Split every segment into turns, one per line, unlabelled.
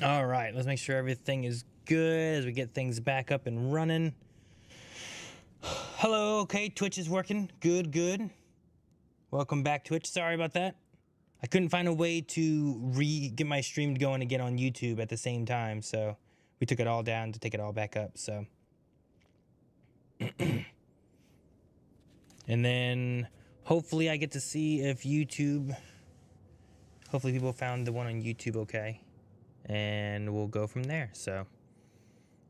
All right, let's make sure everything is good as we get things back up and running. Hello, okay, Twitch is working. Good, good. Welcome back, Twitch. Sorry about that. I couldn't find a way to get my stream going and get on YouTube at the same time, so we took it all down to take it all back up, so. And then hopefully I get to see if YouTube, hopefully people found the one on YouTube okay. And we'll go from there. So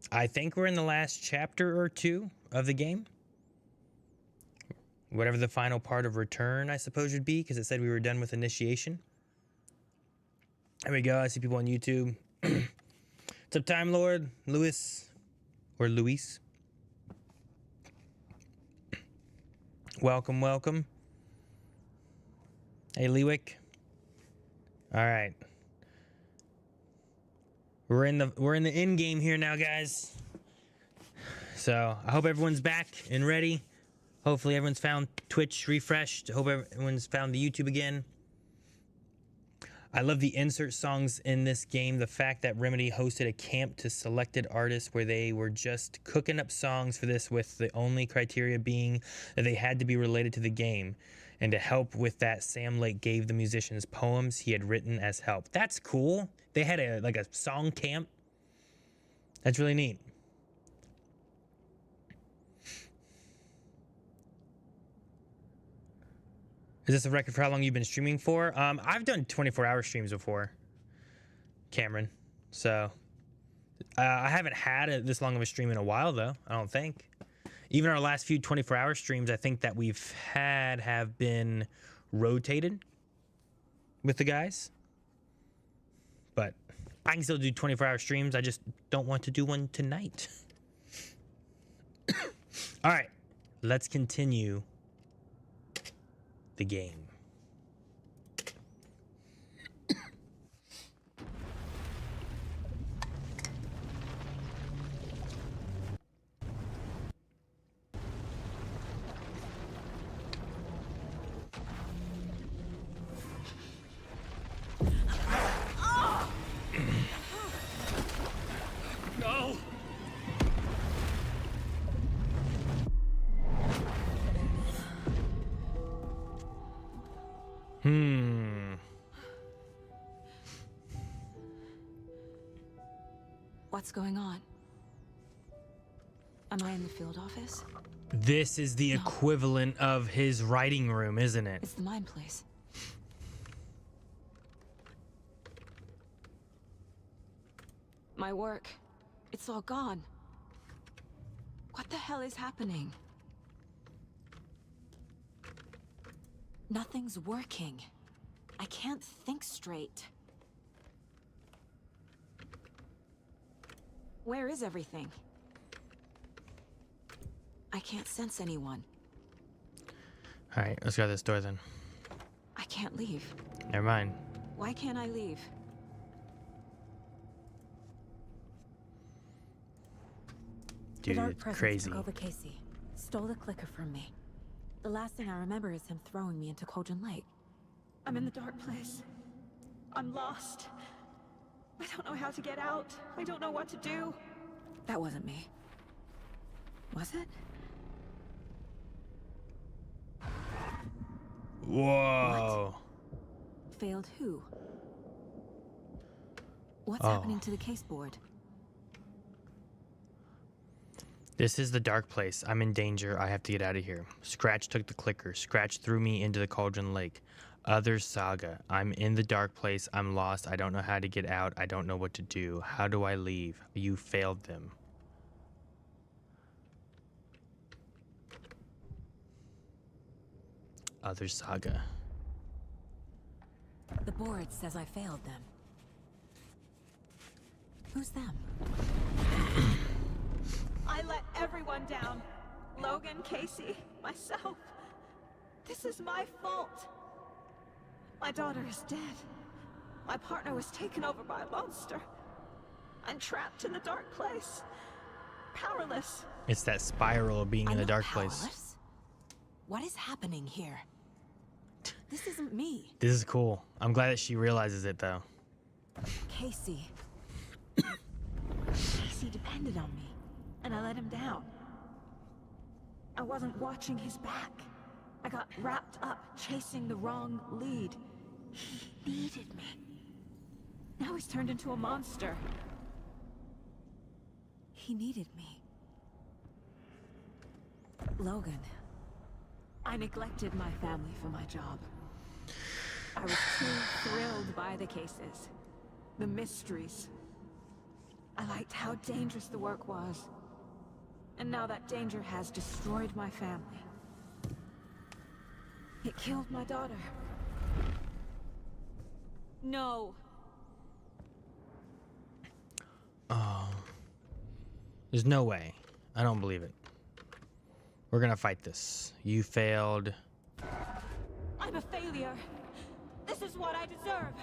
I think we're in the last chapter or two of the game. Whatever the final part of Return, I suppose, would be, because it said we were done with initiation. There we go. I see people on YouTube. What's up, Time Lord? Luis. Or Luis. Welcome, welcome. Hey, Lewick. All right. We're in the end game here now, guys. So I hope everyone's back and ready. Hopefully everyone's found Twitch refreshed. Hope everyone's found the YouTube again. I love the insert songs in this game. The fact that Remedy hosted a camp to selected artists where they were just cooking up songs for this, with the only criteria being that they had to be related to the game. And to help with that, Sam Lake gave the musicians poems he had written as help. That's cool. They had a song camp. That's really neat. Is this a record for how long you've been streaming for? I've done 24-hour streams before, Cameron. So I haven't had this long of a stream in a while, though, I don't think. Even our last few 24-hour streams, I think that we've had have been rotated with the guys. But I can still do 24-hour streams. I just don't want to do one tonight. All right, let's continue the game.
No!
What's going on? Am I in the field office?
This is the equivalent of his writing room, isn't it?
It's the mine place. My work. It's all gone. What the hell is happening? Nothing's working. I can't think straight. Where is everything? I can't sense anyone.
All right, let's go to this door then.
I can't leave.
Never mind.
Why can't I leave?
Dude,
the Dark
it's
Presence
crazy.
took over Casey. Stole the clicker from me. The last thing I remember is him throwing me into Cauldron Lake.
I'm in the dark place. I'm lost. I don't know how to get out. I don't know what to do.
That wasn't me. Was it?
Whoa.
Failed who? What's
Oh.
happening to the case board?
This is the dark place. I'm in danger. I have to get out of here. Scratch took the clicker. Scratch threw me into the Cauldron Lake. Other saga. I'm in the dark place. I'm lost. I don't know how to get out. I don't know what to do. How do I leave? You failed them. Other saga.
The board says I failed them. Who's them?
I let everyone down. Logan, Casey, myself. This is my fault. My daughter is dead. My partner was taken over by a monster. I'm trapped in the dark place. Powerless.
It's that spiral of being in
I'm
the
not
dark place.
powerless. What is happening here? This isn't me.
This is cool. I'm glad that she realizes it though.
Casey.
Casey depended on me, and I let him down. I wasn't watching his back. I got wrapped up chasing the wrong lead. He needed me. Now he's turned into a monster.
He needed me. Logan.
I neglected my family for my job. I was too thrilled by the cases, the mysteries. I liked how dangerous the work was. And now that danger has destroyed my family. It killed my daughter. No.
Oh. There's no way. I don't believe it. We're gonna fight this. You failed.
I'm a failure. This is what I deserve.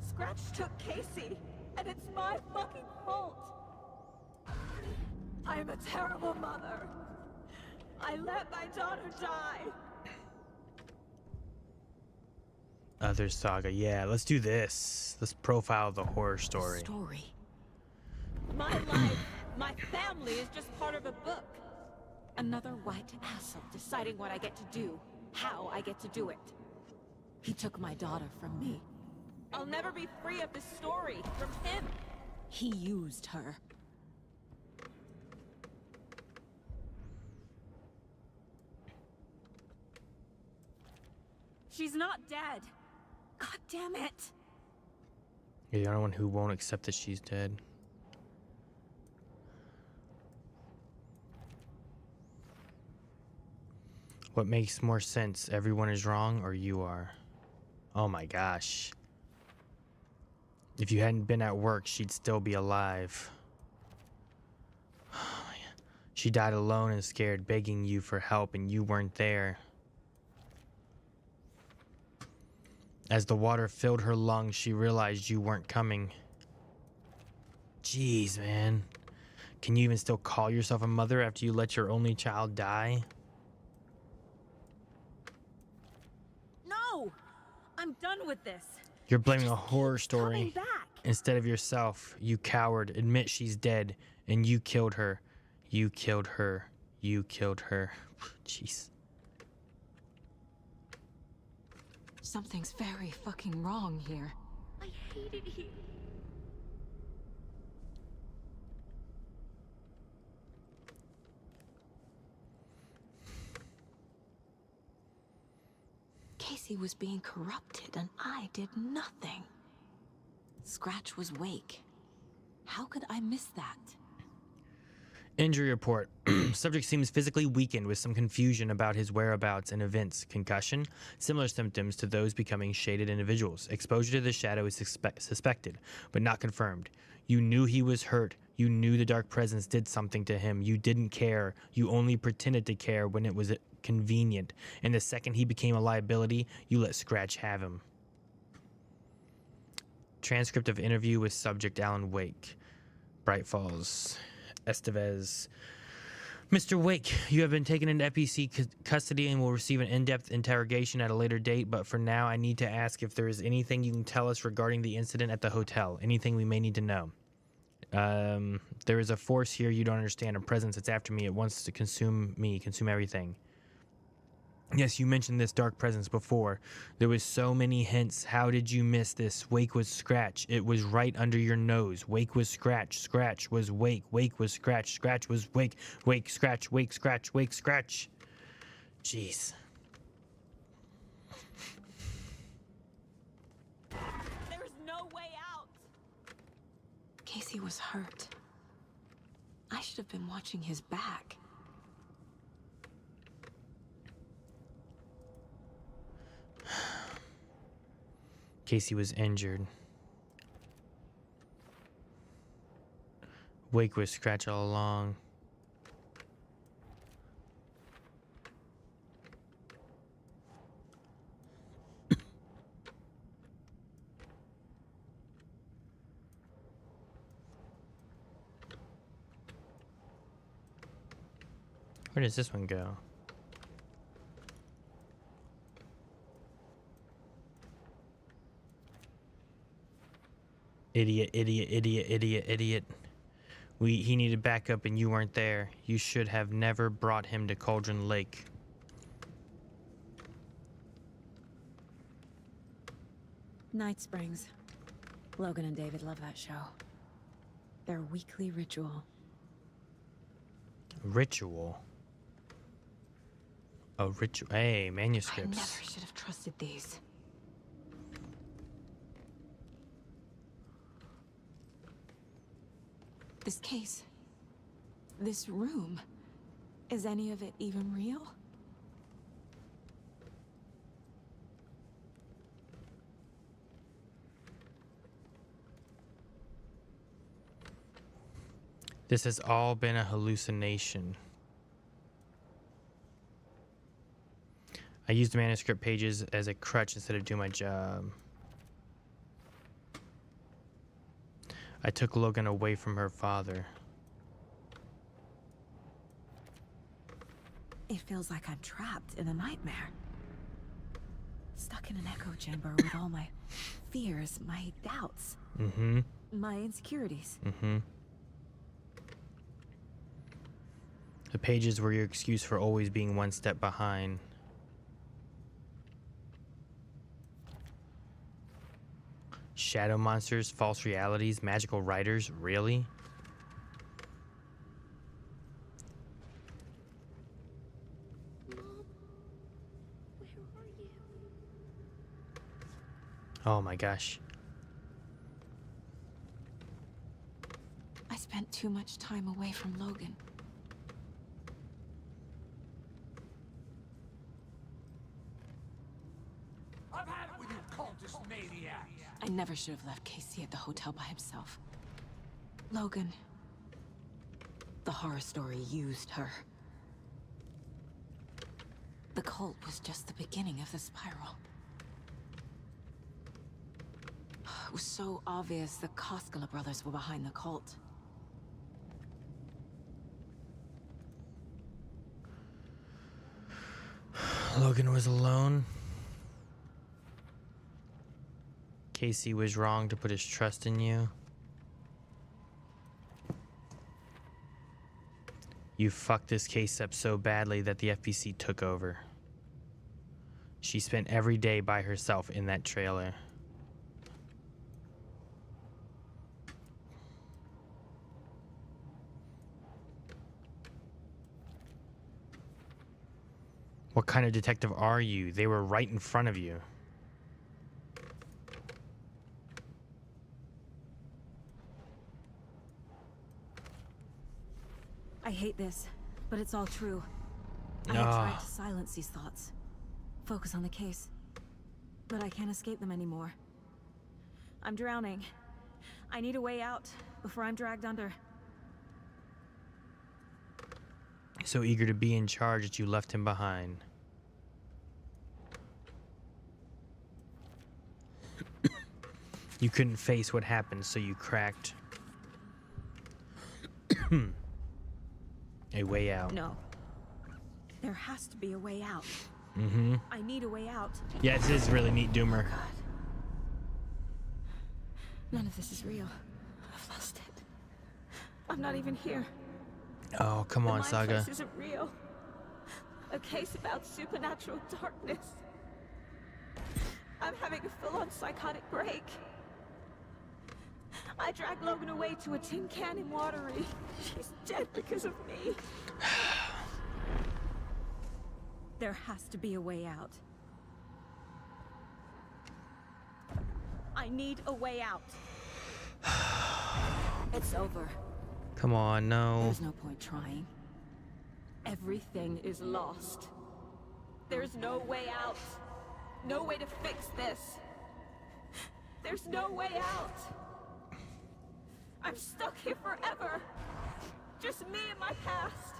Scratch took Casey, and it's my fucking fault. I'm a terrible mother. I let my daughter die.
Other saga. Yeah, let's do this. Let's profile the horror story.
My life, my family is just part of a book. Another white asshole deciding what I get to do, how I get to do it.
He took my daughter from me.
I'll never be free of this story from him.
He used her.
She's not dead. God damn it.
You're the only one who won't accept that she's dead. What makes more sense? Everyone is wrong or you are? Oh my gosh. If you hadn't been at work, she'd still be alive. She died alone and scared, begging you for help, and you weren't there. As the water filled her lungs, she realized you weren't coming. Jeez, man. Can you even still call yourself a mother after you let your only child die?
No! I'm done with this.
You're blaming a horror story
Coming back.
instead of yourself. You coward. Admit she's dead. And you killed her. You killed her. You killed her. Jeez.
Something's very fucking wrong here.
I hated you.
Casey was being corrupted and I did nothing. Scratch was Wake. How could I miss that?
Injury report. Subject seems physically weakened with some confusion about his whereabouts and events. Concussion. Similar symptoms to those becoming shaded individuals. Exposure to the shadow is suspected, but not confirmed. You knew he was hurt. You knew the dark presence did something to him. You didn't care. You only pretended to care when it was convenient. And the second he became a liability, you let Scratch have him. Transcript of interview with subject Alan Wake. Bright Falls. Estevez. Mr. Wake, you have been taken into FEC custody and will receive an in-depth interrogation at a later date, but for now I need to ask if there is anything you can tell us regarding the incident at the hotel. Anything we may need to know. There is a force here you don't understand, a presence that's after me. It wants to consume me, consume everything. Yes, you mentioned this dark presence before. There was so many hints. How did you miss this? Wake was Scratch. It was right under your nose. Wake was Scratch. Scratch was Wake. Wake was Scratch. Scratch was Wake. Wake, Scratch, Wake, Scratch, Wake, Scratch. Jeez.
There's no way out.
Casey was hurt. I should have been watching his back.
Casey was injured. Wake was Scratch all along. Where does this one go? Idiot, idiot, idiot, idiot, idiot. He needed backup and you weren't there. You should have never brought him to Cauldron Lake.
Night Springs. Logan and David love that show. Their weekly ritual.
Ritual? A ritual? Hey,
I
manuscripts.
never should have trusted these. This case. This room. Is any of it even real?
This has all been a hallucination. I used manuscript pages as a crutch instead of doing my job. I took Logan away from her father.
It feels like I'm trapped in a nightmare. Stuck in an echo chamber with all my fears, my doubts,
Mm-hmm.
my insecurities.
Mm-hmm. The pages were your excuse for always being one step behind. Shadow monsters, false realities, magical writers, really? Oh my gosh.
I spent too much time away from Logan.
I've had it with you cultist maniacs!
I never should have left Casey at the hotel by himself. Logan. The horror story used her. The cult was just the beginning of the spiral. It was so obvious the Koskela brothers were behind the cult.
Logan was alone. Casey was wrong to put his trust in you. You fucked this case up so badly that the FBC took over. She spent every day by herself in that trailer. What kind of detective are you? They were right in front of you.
I hate this, but it's all true. I had tried to silence these thoughts. Focus on the case. But I can't escape them anymore. I'm drowning. I need a way out before I'm dragged under.
So eager to be in charge that you left him behind. You couldn't face what happened, so you cracked a way out.
No. There has to be a way out.
Mm-hmm.
I need a way out.
Yeah, this is really neat, Doomer.
God. None of this is real. I've lost it.
I'm not even here.
Oh, come
The
on,
mind
Saga.
place isn't real. A case about supernatural darkness. I'm having a full-on psychotic break. I dragged Logan away to a tin can in Watery. She's dead because of me.
There has to be a way out.
I need a way out. It's over.
Come on, no.
There's no point trying.
Everything is lost. There's no way out. No way to fix this. There's no way out. I'm stuck here forever. Just me and my past.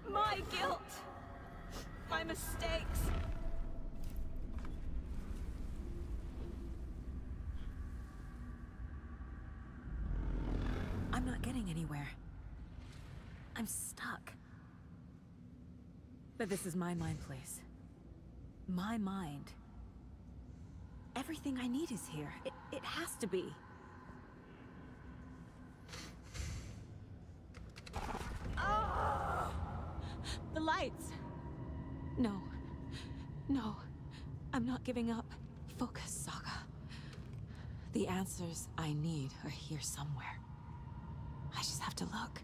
My guilt. My mistakes.
I'm not getting anywhere. I'm stuck. But this is my mind place. My mind. Everything I need is here. It has to be.
rights.
No. No. I'm not giving up. Focus, Saga. The answers I need are here somewhere. I just have to look.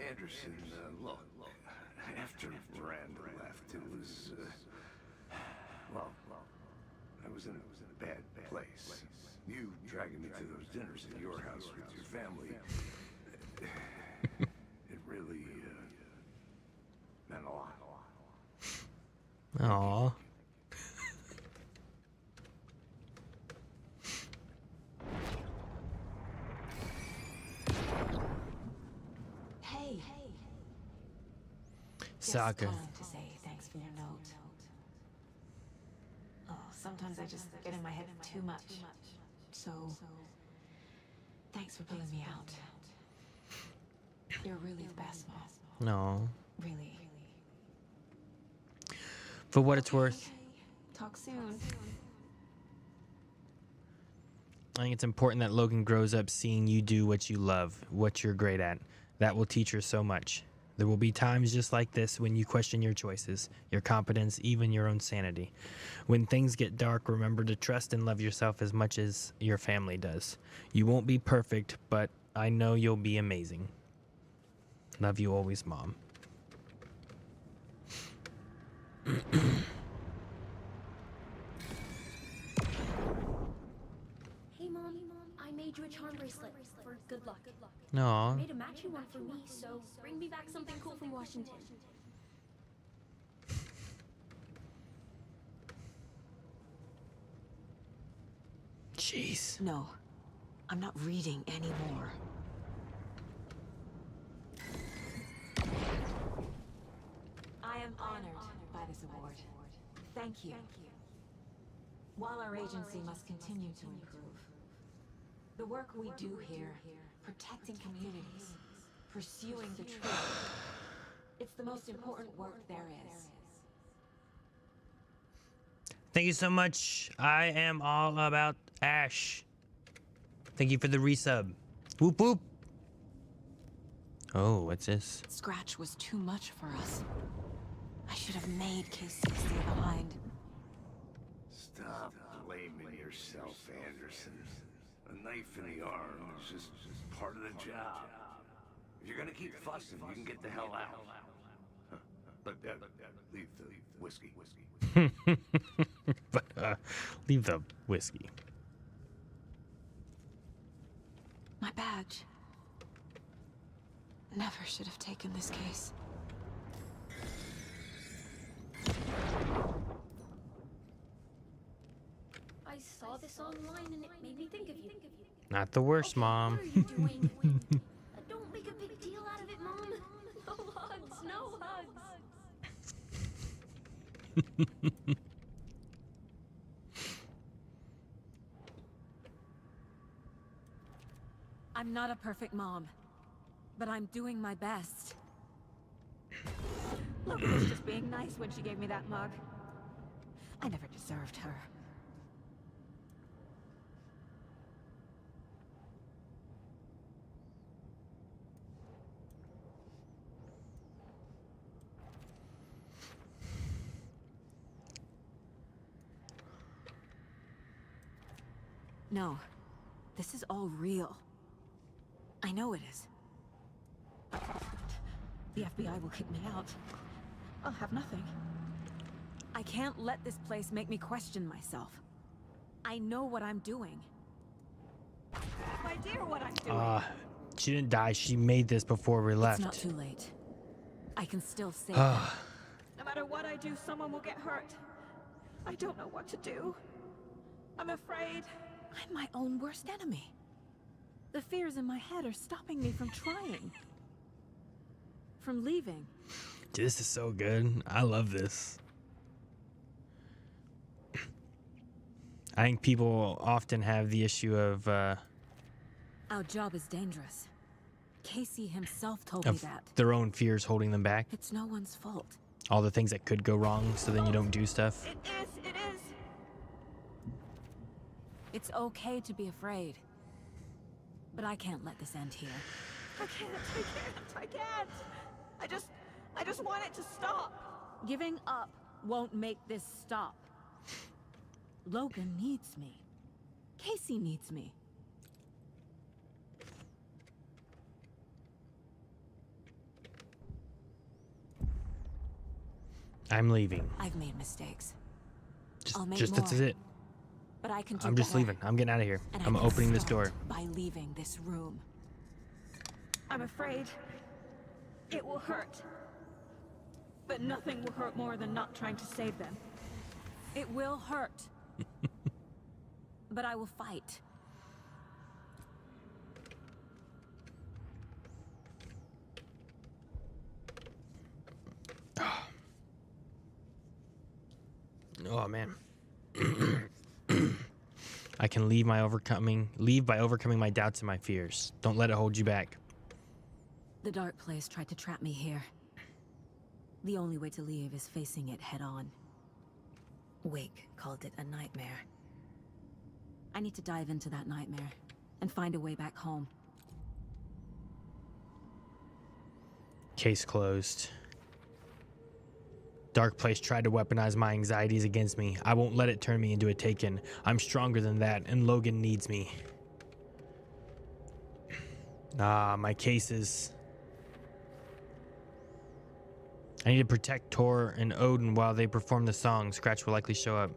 Anderson, look, after Miranda left, it was, well, I was in a bad place. You dragging me to those dinners at your house with your family, it really, meant a lot.
Aww.
Hey.
Saga.
Just calling to say thanks for your note. Oh, sometimes I just get in my head too much. So, thanks for pulling me out. You're really the best, Mom.
No.
Really.
For what it's worth,
Talk soon.
I think it's important that Logan grows up seeing you do what you love, what you're great at. That will teach her so much. There will be times just like this when you question your choices, your competence, even your own sanity. When things get dark, remember to trust and love yourself as much as your family does. You won't be perfect, but I know you'll be amazing. Love you always, Mom.
Hey Mom, I made you a charm bracelet for good luck.
No.
Made a matching one for me, so bring me back something cool from Washington.
Jeez.
No. I'm not reading anymore. I am honored by this award. Thank you. While our agency must continue to improve, the work we do here, protecting communities, pursuing the truth, it's the most important work there is.
Thank you so much. I am all about Ash. Thank you for the resub. Whoop whoop. Oh, what's this?
Scratch was too much for us. I should have made Casey stay behind.
Stop blaming yourself, Anderson. A knife in the arm is just part of the job. If you're gonna keep fussing, you can get the hell out. Huh. But leave the whiskey.
But leave the whiskey.
My badge. Never should have taken this case.
I saw this online and it made me think of you.
Not the worst, Mom.
What are you doing? Don't make a big deal out of it, Mom. No hugs, no hugs.
I'm not a perfect mom, but I'm doing my best.
Logan was just being nice when she gave me that mug. I never deserved her.
No, this is all real. I know it is.
The FBI will kick me out. I'll have nothing.
I can't let this place make me question myself. I know what I'm doing.
My dear, what I'm doing.
She didn't die. She made this before we left.
It's not too late. I can still save
No matter what I do, someone will get hurt. I don't know what to do. I'm afraid.
I'm my own worst enemy. The fears in my head are stopping me from trying. From leaving.
Dude, this is so good. I love this. I think people often have the issue of
Our job is dangerous. Casey himself told me that.
their own fears holding them back.
It's no one's fault.
All the things that could go wrong, so then you don't do stuff.
It is.
It's okay to be afraid. But I can't let this end here.
I can't. I just want it to stop.
Giving up won't make this stop. Logan needs me. Casey needs me.
I'm leaving.
I've made mistakes.
Just,
I'll make
just that's
more.
it.
But I can do
I'm just
better.
leaving. I'm getting out of here.
And I
I'm
can
opening this
start
door.
by leaving this room.
I'm afraid it will hurt. But nothing will hurt more than not trying to save them.
It will hurt. But I will fight.
Oh man. I can leave by overcoming my doubts and my fears. Don't let it hold you back.
The dark place tried to trap me here. The only way to leave is facing it head on. Wake called it a nightmare. I need to dive into that nightmare and find a way back home.
Case closed. Dark place tried to weaponize my anxieties against me. I won't let it turn me into a Taken. I'm stronger than that, and Logan needs me. Ah, my cases. I need to protect Tor and Odin while they perform the song. Scratch will likely show up.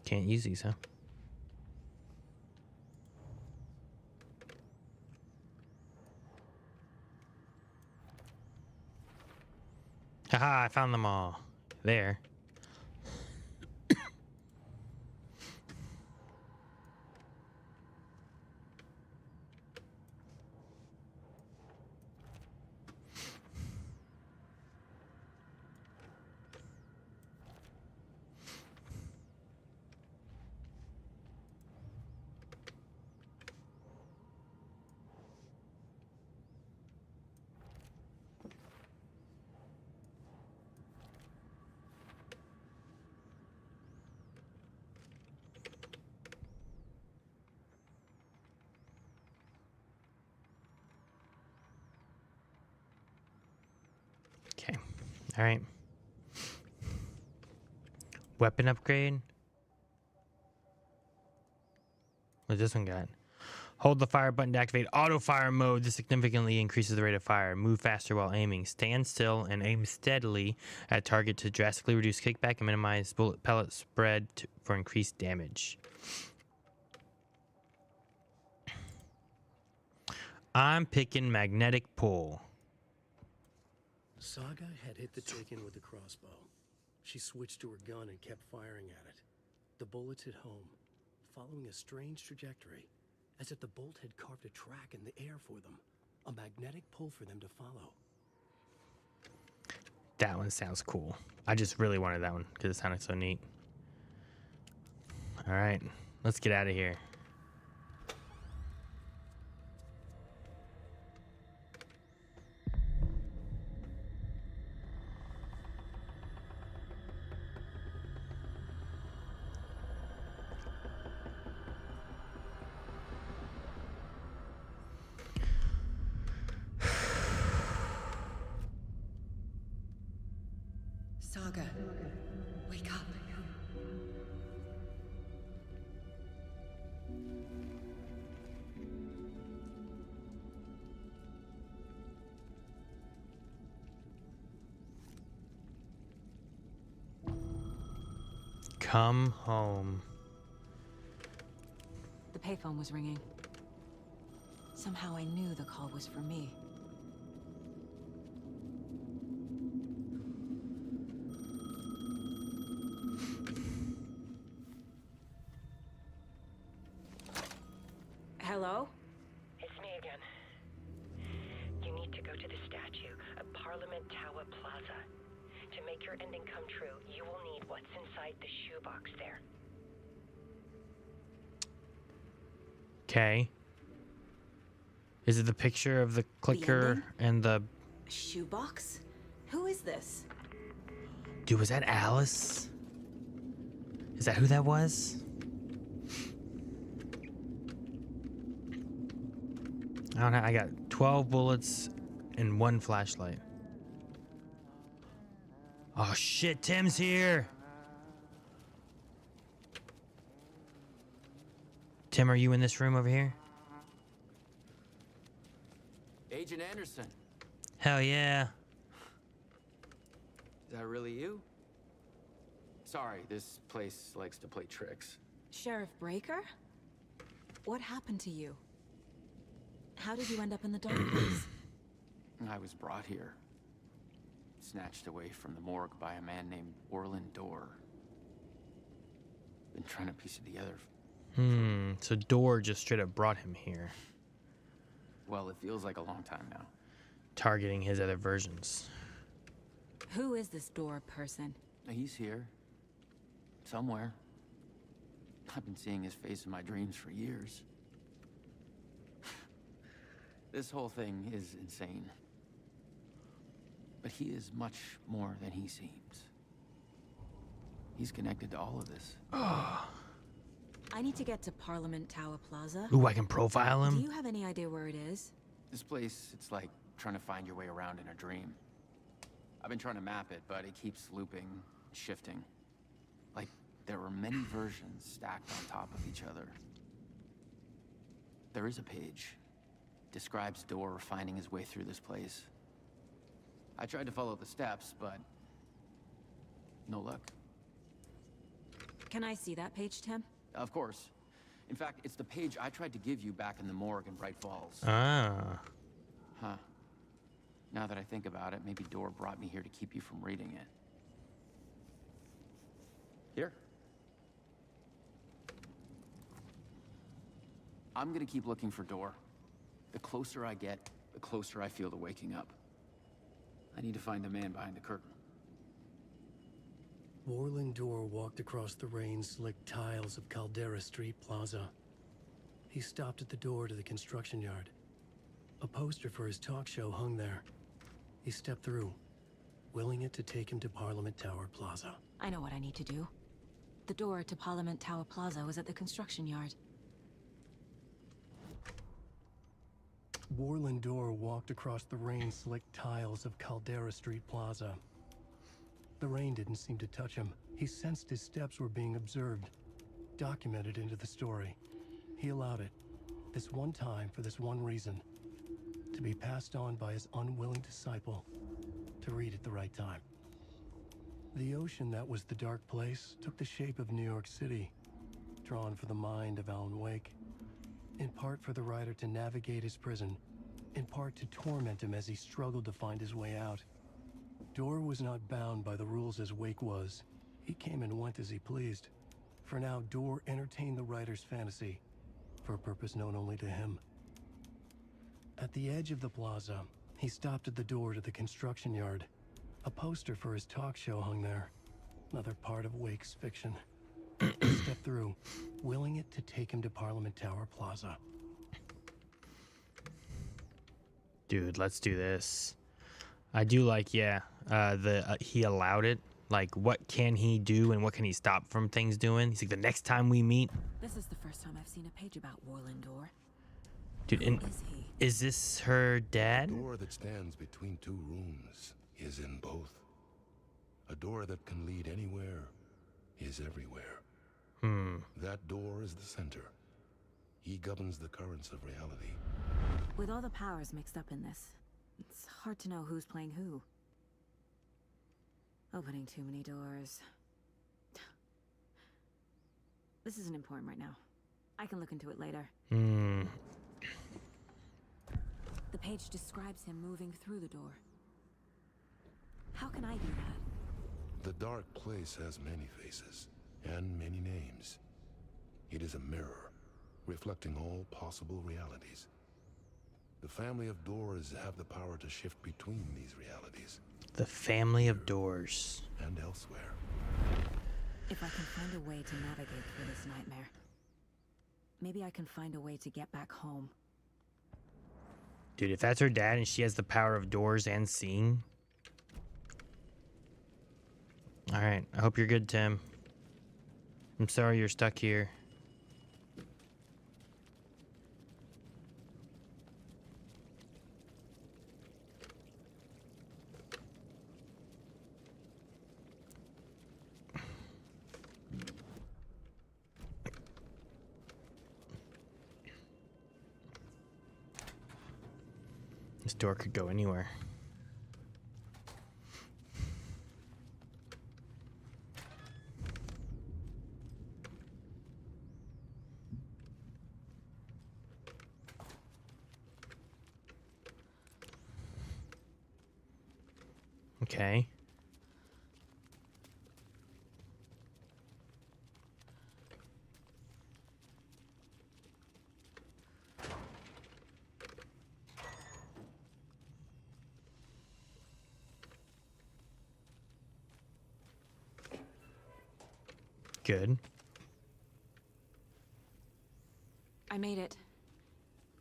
Can't use these, huh? Haha, I found them all. There. Okay. All right. Weapon upgrade. What's this one got? Hold the fire button to activate auto fire mode. This significantly increases the rate of fire. Move faster while aiming. Stand still and aim steadily at target to drastically reduce kickback and minimize bullet pellet spread for increased damage. I'm picking magnetic pull.
Saga had hit the Taken with a crossbow. She switched to her gun and kept firing at it. The bullets hit home, following a strange trajectory, as if the bolt had carved a track in the air for them, a magnetic pull for them to follow.
That one sounds cool. I just really wanted that one because it sounded so neat. All right, let's get out of here.
Saga, wake up.
Come home.
The payphone was ringing. Somehow I knew the call was for me. Hello?
It's me again. You need to go to the statue at Parliament Tower Plaza. To make your ending come true, you will need what's inside the shoebox there.
Okay. Is it the picture of the clicker
ending?
and the...
Shoebox? Who is this?
Dude, was that Alice? Is that who that was? I don't know. I got 12 bullets and 1 flashlight. Oh shit, Tim's here. Tim, are you in this room over here?
Agent Anderson,
Hell yeah.
is that really you? Sorry, this place likes to play tricks.
Sheriff Breaker? What happened to you? How did you end up in the dark place?
I was brought here. Snatched away from the morgue by a man named Orland Dorr. Been trying to piece it together.
So Dorr just straight up brought him here,
Well, it feels like a long time now.
targeting his other versions.
Who is this Dorr person?
He's here. Somewhere. I've been seeing his face in my dreams for years. This whole thing is insane. But he is much more than he seems. He's connected to all of this.
I need to get to Parliament Tower Plaza.
Ooh, I can profile
Do
him.
you have any idea where it is?
This place, it's like trying to find your way around in a dream. I've been trying to map it, but it keeps looping, shifting. Like there are many versions stacked on top of each other. There is a page. Describes Dorr finding his way through this place. I tried to follow the steps, but no luck.
Can I see that page, Tim?
Of course. In fact, it's the page I tried to give you back in the morgue in Bright Falls.
Ah.
Huh. Now that I think about it, maybe Dorr brought me here to keep you from reading it. Here. I'm gonna keep looking for Dorr. The closer I get, the closer I feel to waking up. I need to find the man behind the curtain.
Orland Dorr walked across the rain-slicked tiles of Caldera Street Plaza. He stopped at the door to the construction yard. A poster for his talk show hung there. He stepped through, willing it to take him to Parliament Tower Plaza.
I know what I need to do. The door to Parliament Tower Plaza was at the construction yard.
Orland Dorr walked across the rain-slicked tiles of Caldera Street Plaza. The rain didn't seem to touch him. He sensed his steps were being observed, documented into the story. He allowed it, this one time for this one reason, to be passed on by his unwilling disciple, to read at the right time. The ocean that was the dark place took the shape of New York City, drawn for the mind of Alan Wake. In part for the writer to navigate his prison, in part to torment him as he struggled to find his way out. Dorr was not bound by the rules as Wake was. He came and went as he pleased. For now, Dorr entertained the writer's fantasy, for a purpose known only to him. At the edge of the plaza, he stopped at the door to the construction yard. A poster for his talk show hung there, another part of Wake's fiction. He stepped through, willing it to take him to Parliament Tower Plaza.
Dude, let's do this. I do like, yeah, he allowed it. Like, what can he do and what can he stop from things doing? He's like, the next time we meet.
This is the first time I've seen a page about Orland Dorr.
Dude,
Who is he?
is this her dad?
The door that stands between two rooms is in both. A door that can lead anywhere is everywhere. That door is the center. He governs the currents of reality.
With all the powers mixed up in this, it's hard to know who's playing who. Opening too many doors. This isn't important right now. I can look into it later. The page describes him moving through the door. How can I do that?
The dark place has many faces and many names. It is a mirror, reflecting all possible realities. The family of Doors have the power to shift between these realities.
The family of Doors.
And elsewhere.
If I can find a way to navigate through this nightmare, maybe I can find a way to get back home.
Dude, if that's her dad and she has the power of doors and seeing. Alright, I hope you're good, Tim. I'm sorry you're stuck here. This door could go anywhere. Okay. Good.
I made it.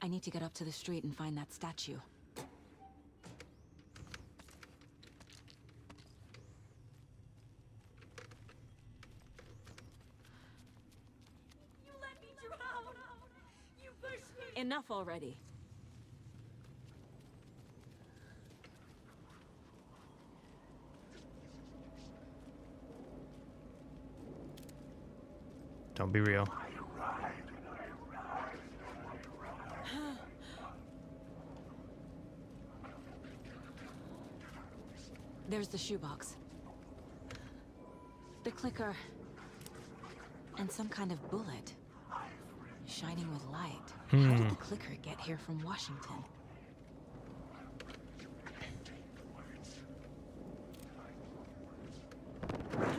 I need to get up to the street and find that statue.
You let me drown! You pushed me!
Enough already.
Don't be real.
There's the shoebox. The clicker. And some kind of bullet. Shining with light. How did the clicker get here from Washington?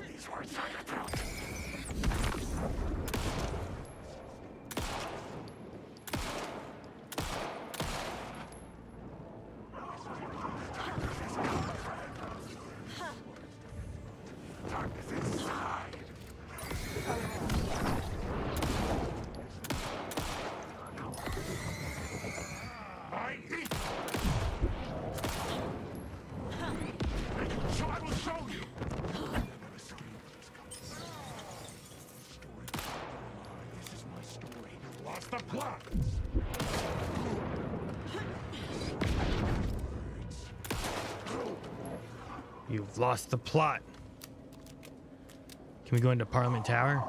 These words are your throat.
You've lost the plot. Can we go into Parliament Tower?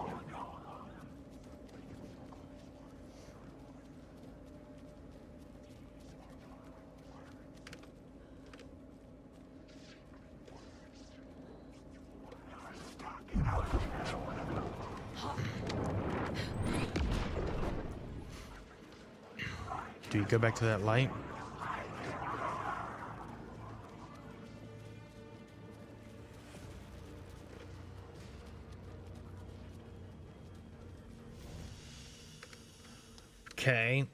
Do you go back to that light? Okay.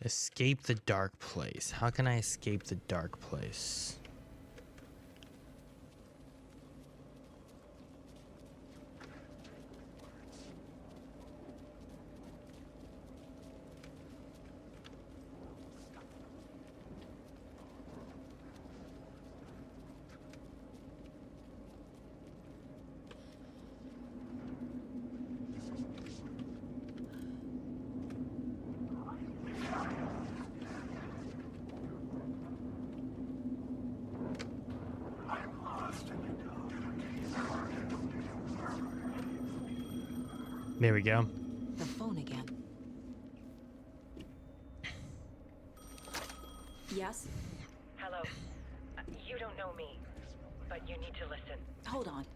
Escape the dark place. How can I escape the dark place? There we go.
The phone again. Yes?
Hello. You don't know me, but you need to listen.
Hold on.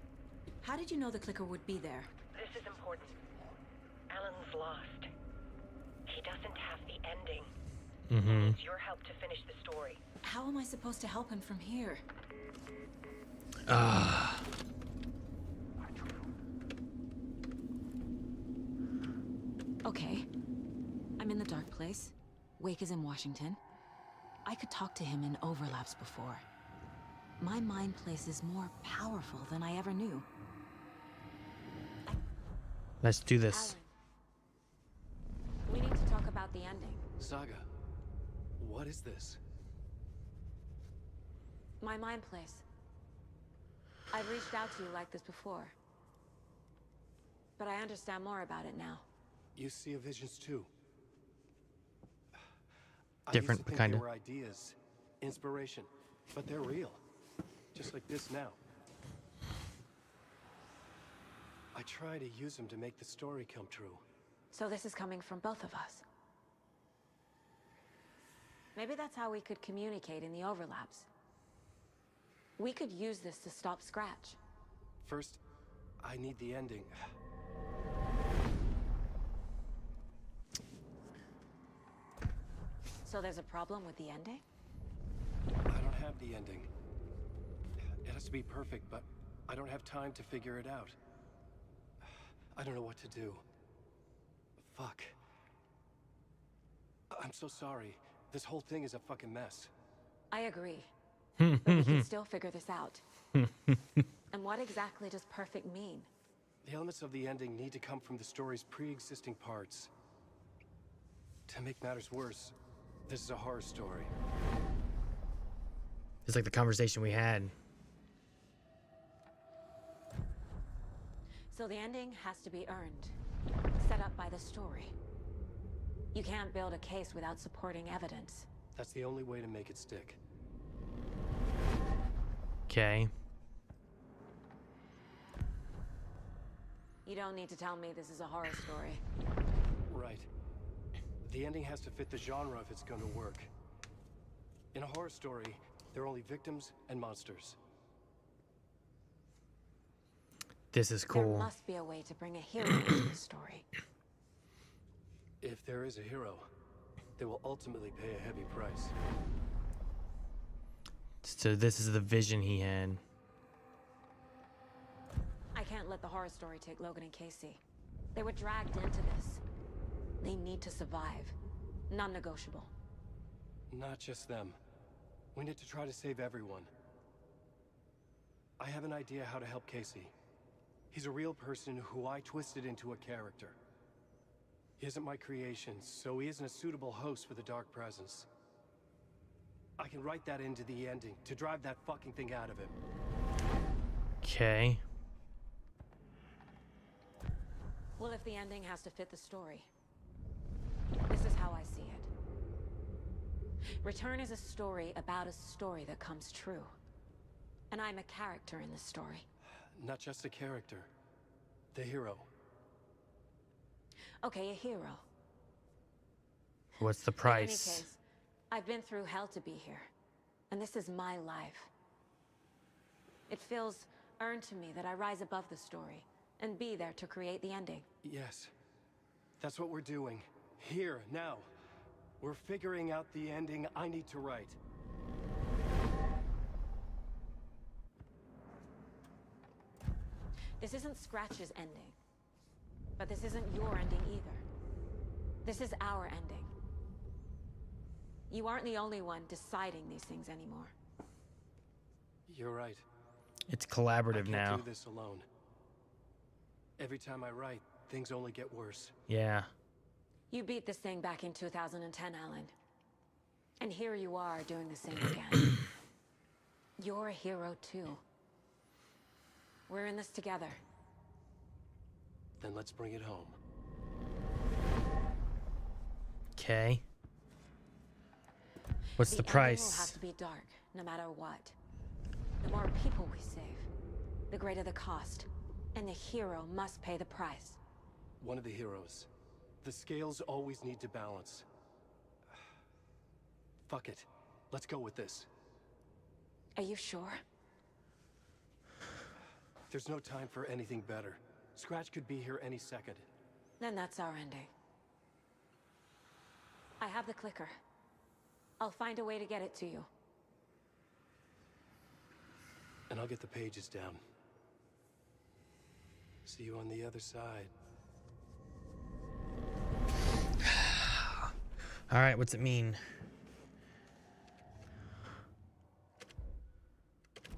How did you know the clicker would be there?
This is important. Alan's lost. He doesn't have the ending. He needs your help to finish the story.
How am I supposed to help him from here? Okay. I'm in the dark place. Wake is in Washington. I could talk to him in overlaps before. My mind place is more powerful than I ever knew.
Let's do this.
Alan, we need to talk about the ending.
Saga, what is this?
My mind place. I've reached out to you like this before. But I understand more about it now.
You see visions too.
Different,
I used to think
kinda.
they were ideas, inspiration, but they're real. Just like this now. I try to use them to make the story come true.
So this is coming from both of us. Maybe that's how we could communicate in the overlaps. We could use this to stop Scratch.
First, I need the ending.
So there's a problem with the ending?
I don't have the ending. It has to be perfect, but I don't have time to figure it out. I don't know what to do. Fuck. I'm so sorry. This whole thing is a fucking mess.
I agree. But we can still figure this out. And what exactly does perfect mean?
The elements of the ending need to come from the story's pre-existing parts. To make matters worse, this is a horror story.
It's like the conversation we had.
So the ending has to be earned, set up by the story. You can't build a case without supporting evidence.
That's the only way to make it stick.
Okay.
You don't need to tell me this is a horror story.
Right. The ending has to fit the genre if it's going to work. In a horror story, there are only victims and monsters.
This is
There
cool.
must be a way to bring a hero into the story.
If there is a hero, they will ultimately pay a heavy price.
So this is the vision he had.
I can't let the horror story take Logan and Casey. They were dragged into this. They need to survive. Non-negotiable.
Not just them. We need to try to save everyone. I have an idea how to help Casey. He's a real person who I twisted into a character. He isn't my creation, so he isn't a suitable host for the Dark Presence. I can write that into the ending to drive that fucking thing out of him.
Okay.
Well, if the ending has to fit the story, this is how I see it. Return is a story about a story that comes true. And I'm a character in the story.
Not just a character. The hero.
Okay, a hero.
What's the
In any
price?
case, I've been through hell to be here. And this is my life. It feels earned to me that I rise above the story and be there to create the ending.
Yes. That's what we're doing. Here, now. We're figuring out the ending I need to write.
This isn't Scratch's ending. But this isn't your ending either. This is our ending. You aren't the only one deciding these things anymore.
You're right.
It's
I
collaborative
can't
now.
do this alone. Every time I write, things only get worse.
Yeah.
You beat this thing back in 2010, Alan. And here you are doing the same again. You're a hero too. We're in this together.
Then let's bring it home.
Okay. What's the
ending will have
price?
to be dark, no matter what. The more people we save, the greater the cost. And the hero must pay the price.
One of the heroes. The scales always need to balance. Fuck it. Let's go with this.
Are you sure?
There's no time for anything better. Scratch could be here any second.
Then that's our ending. I have the clicker. I'll find a way to get it to you.
And I'll get the pages down. See you on the other side.
All right, what's it mean?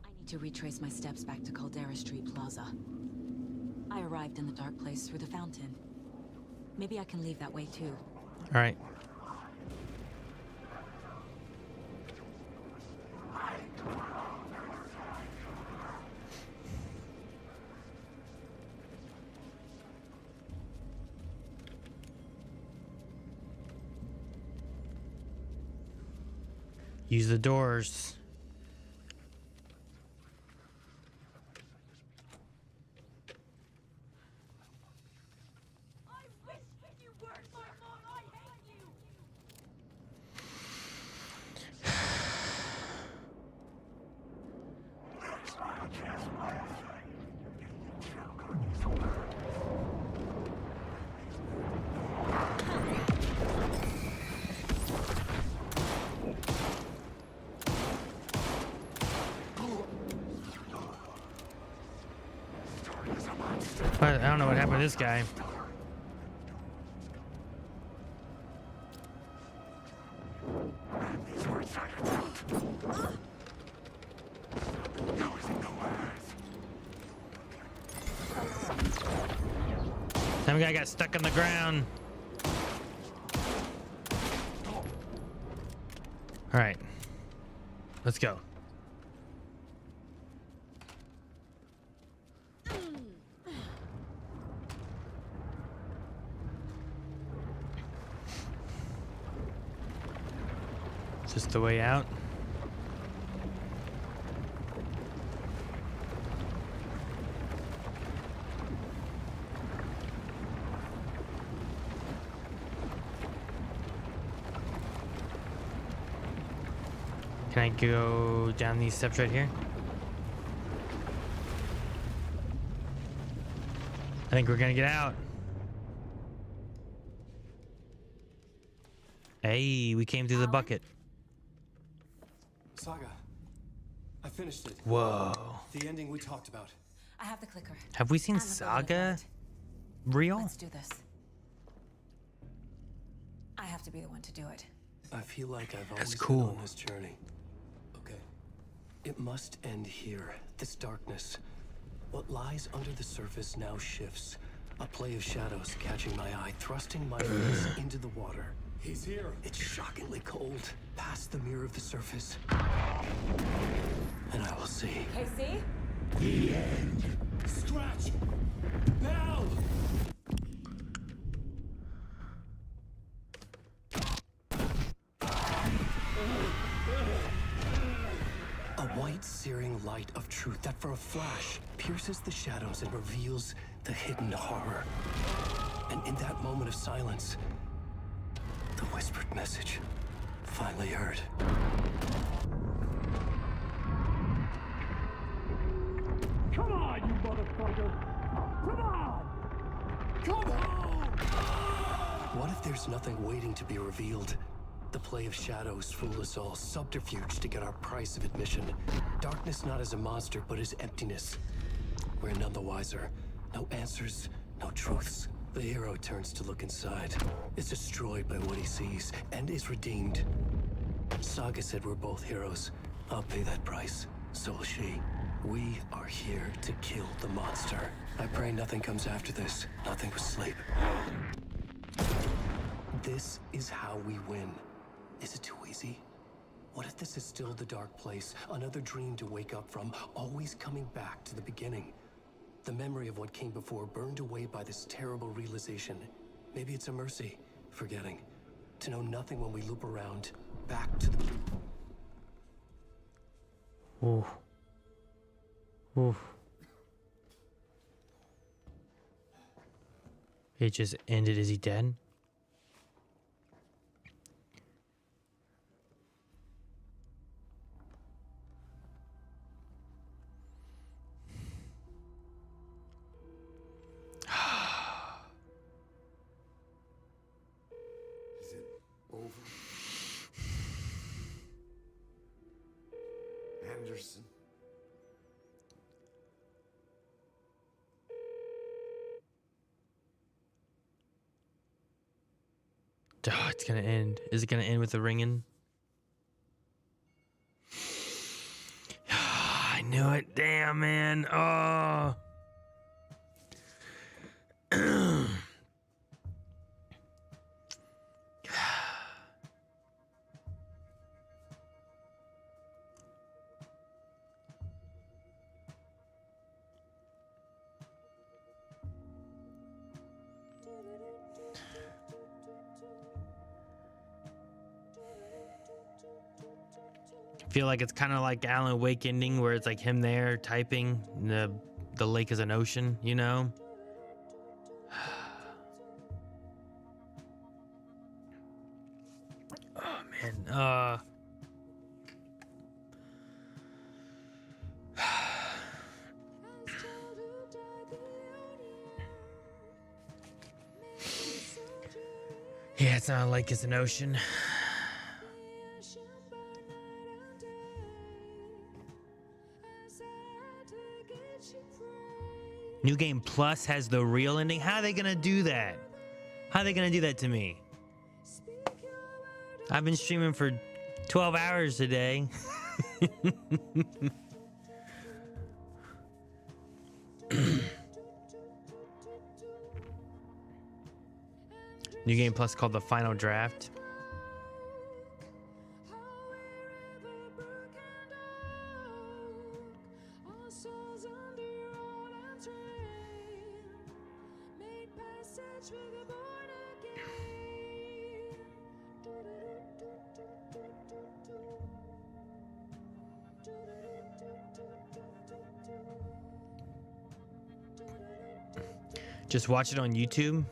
I need to retrace my steps back to Caldera Street Plaza. I arrived in the dark place through the fountain. Maybe I can leave that way too.
All right. Use the doors. I don't know what happened to this guy. Some guy got stuck on the ground. All right, let's go. Is this the way out? Can I go down these steps right here? I think we're gonna get out. Hey, we came through the bucket.
Saga, I finished it.
Whoa.
The ending we talked about.
I have the clicker.
Have we seen
And the bullet
Saga
effect.
real?
Let's do this. I have to be the one to do it.
I feel like I've
That's
always
cool.
been on this journey. Okay. It must end here. This darkness. What lies under the surface now shifts. A play of shadows catching my eye, thrusting my face into the water. He's here. It's shockingly cold. Past the mirror of the surface. And I will see.
Casey?
The end. Scratch! Now! A white, searing light of truth that for a flash pierces the shadows and reveals the hidden horror. And in that moment of silence, the whispered message finally heard.
Come on, you motherfucker! Come on! Come home!
What if there's nothing waiting to be revealed? The play of shadows fool us all, subterfuge to get our price of admission. Darkness not as a monster, but as emptiness. We're none the wiser. No answers, no truths. The hero turns to look inside, is destroyed by what he sees, and is redeemed. Saga said we're both heroes. I'll pay that price. So will she. We are here to kill the monster. I pray nothing comes after this. Nothing but sleep. This is how we win. Is it too easy? What if this is still the dark place? Another dream to wake up from, always coming back to the beginning. The memory of what came before burned away by this terrible realization. Maybe it's a mercy, forgetting. To know nothing when we loop around, back to the...
Ooh. Ooh. It just ended. Is he dead?
Is it over? Anderson?
Oh, it's gonna end. Is it gonna end with the ringing? I knew it. Damn, man. Oh. Feel like it's kind of like Alan Wake ending, where it's like him there typing, and the lake is an ocean, you know? Oh man, yeah, it's not a lake, it's an ocean. New Game Plus has the real ending. How are they gonna do that? How are they gonna do that to me? I've been streaming for 12 hours today. New Game Plus called The Final Draft. Just watch it on YouTube.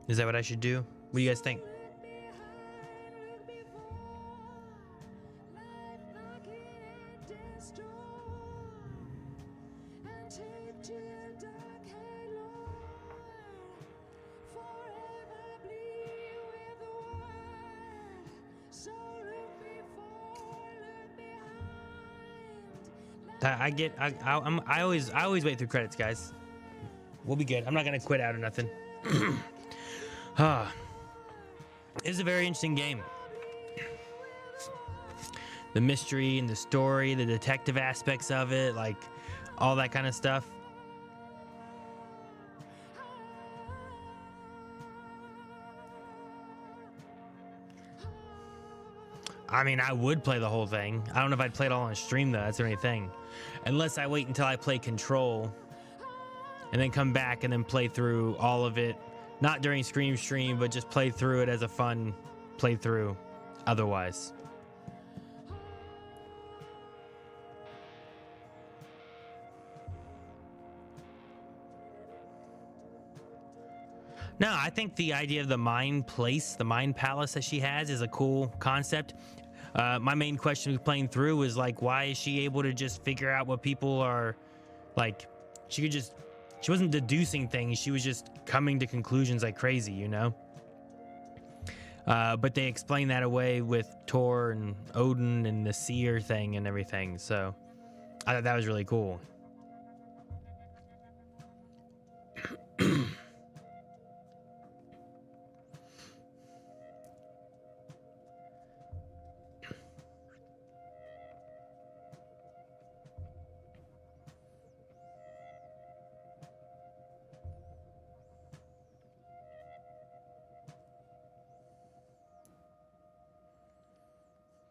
Is that what I should do? What do you guys think? I always wait through credits, guys. We'll be good. I'm not gonna quit out or nothing. It's a very interesting game. The mystery and the story, the detective aspects of it, like all that kind of stuff. I mean, I would play the whole thing. I don't know if I'd play it all on stream, though. That's the only thing. Unless I wait until I play Control and then come back and then play through all of it. Not during stream, but just play through it as a fun playthrough otherwise. No, I think the idea of the mind place, the mind palace that she has is a cool concept. My main question with playing through is like, why is she able to just figure out what people are like? She wasn't deducing things. She was just coming to conclusions like crazy, you know? But they explain that away with Thor and Odin and the seer thing and everything. So I thought that was really cool.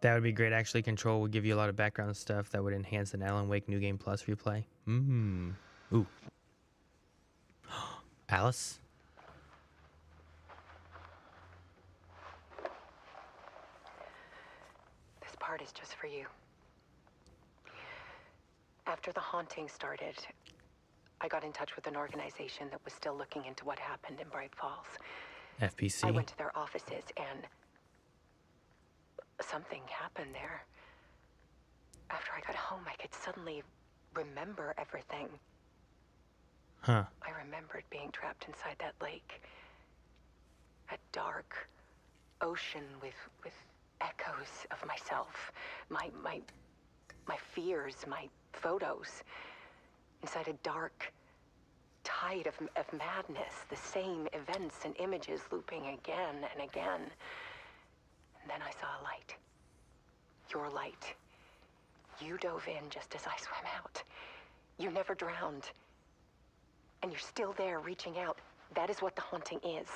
That would be great. Actually, Control would give you a lot of background stuff that would enhance an Alan Wake New Game Plus replay. Ooh. Alice?
This part is just for you. After the haunting started, I got in touch with an organization that was still looking into what happened in Bright Falls.
FPC?
I went to their offices and something happened there. After I got home, I could suddenly remember everything.
Huh.
I remembered being trapped inside that lake. A dark ocean with echoes of myself. My fears, my photos. Inside a dark tide of madness. The same events and images looping again and again. And then I saw a light. Your light. You dove in just as I swam out. You never drowned. And you're still there reaching out. That is what the haunting is.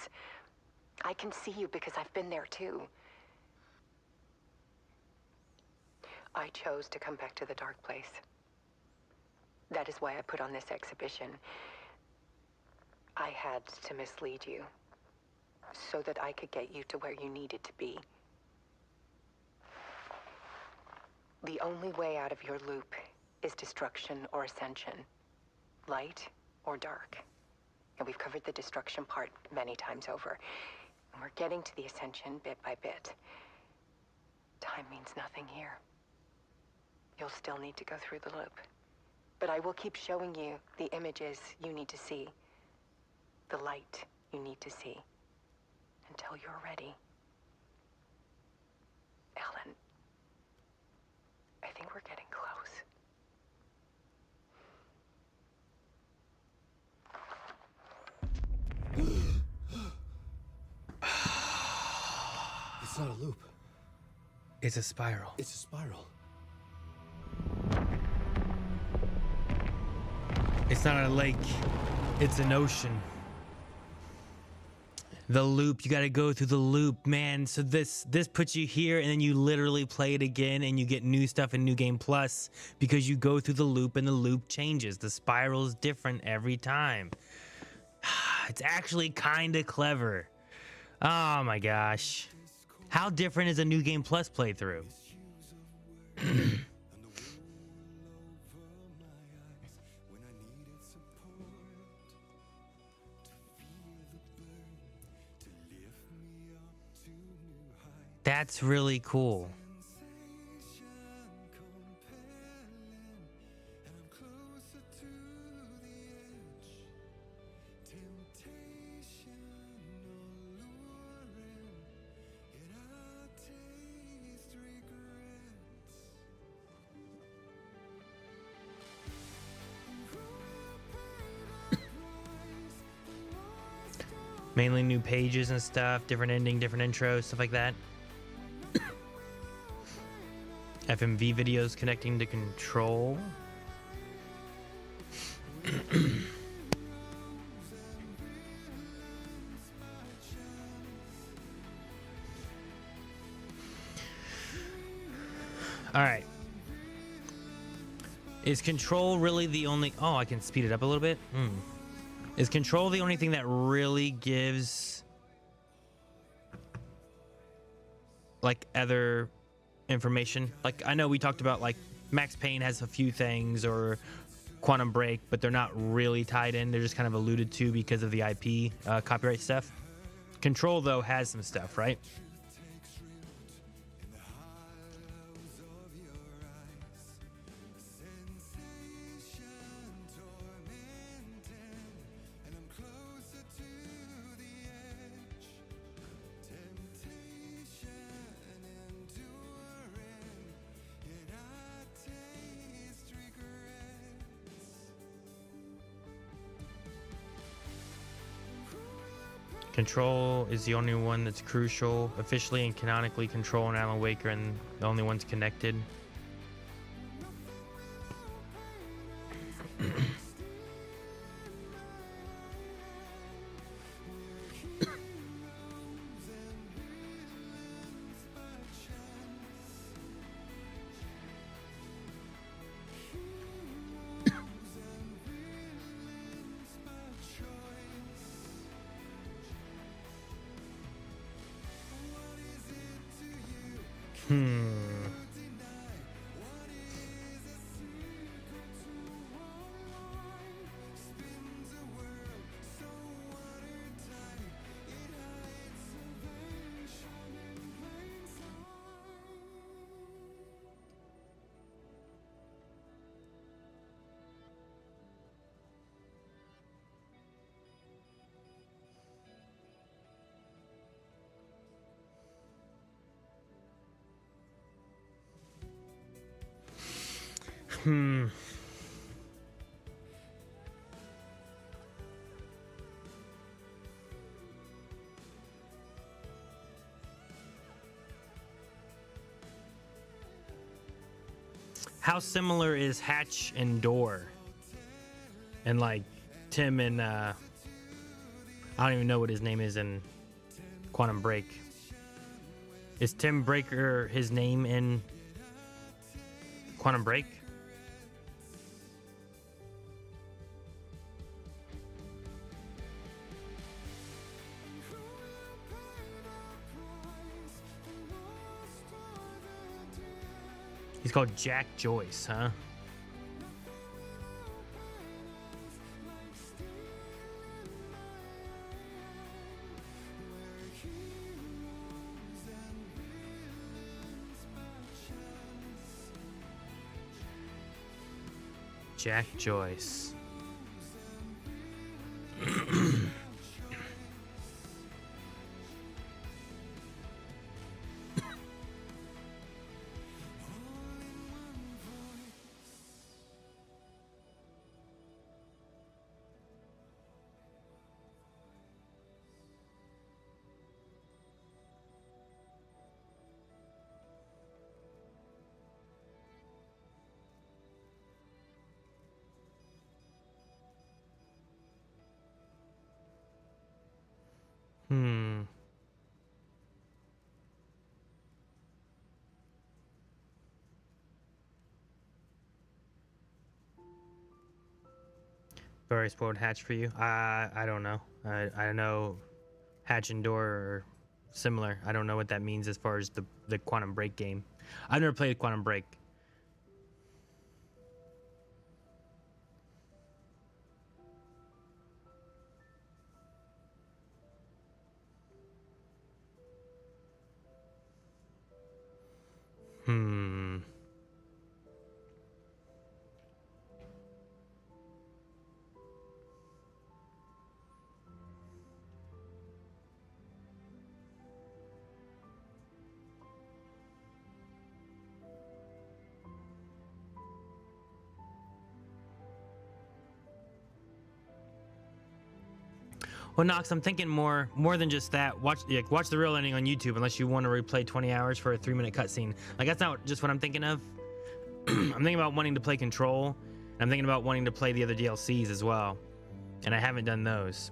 I can see you because I've been there too. I chose to come back to the dark place. That is why I put on this exhibition. I had to mislead you, so that I could get you to where you needed to be. The only way out of your loop is destruction or ascension. Light or dark. And we've covered the destruction part many times over. And we're getting to the ascension bit by bit. Time means nothing here. You'll still need to go through the loop. But I will keep showing you the images you need to see. The light you need to see. Until you're ready. Ellen, I think we're getting close.
It's not a loop.
It's a spiral.
It's a spiral.
It's not a lake. It's an ocean. The loop, you got to go through the loop, man. So this puts you here, and then you literally play it again, and you get new stuff in New Game Plus because you go through the loop, and the loop changes. The spiral is different every time. It's actually kind of clever. Oh my gosh. How different is a New Game Plus playthrough? That's really cool. Mainly new pages and stuff, different ending, different intros, stuff like that. FMV videos connecting to Control. All right. Is Control really the only... Oh, I can speed it up a little bit. Is Control the only thing that really gives like other information? Like, I know we talked about like Max Payne has a few things, or Quantum Break, but they're not really tied in. They're just kind of alluded to because of the IP copyright stuff. Control, though, has some stuff, right? Control is the only one that's crucial. Officially and canonically, Control and Alan Wake are the only ones connected. How similar is Hatch and Door and like Tim and I don't even know what his name is in Quantum Break. Is Tim Breaker his name in Quantum Break? He's called Jack Joyce, huh? Jack Joyce. Very spoiled Hatch for you. I don't know. I know Hatch and Door are similar. I don't know what that means as far as the Quantum Break game. I've never played Quantum Break. Well, Nox, I'm thinking more than just that. Watch the real ending on YouTube, unless you want to replay 20 hours for a 3-minute cutscene. Like, that's not just what I'm thinking of. I'm thinking about wanting to play Control, and I'm thinking about wanting to play the other DLCs as well, and I haven't done those.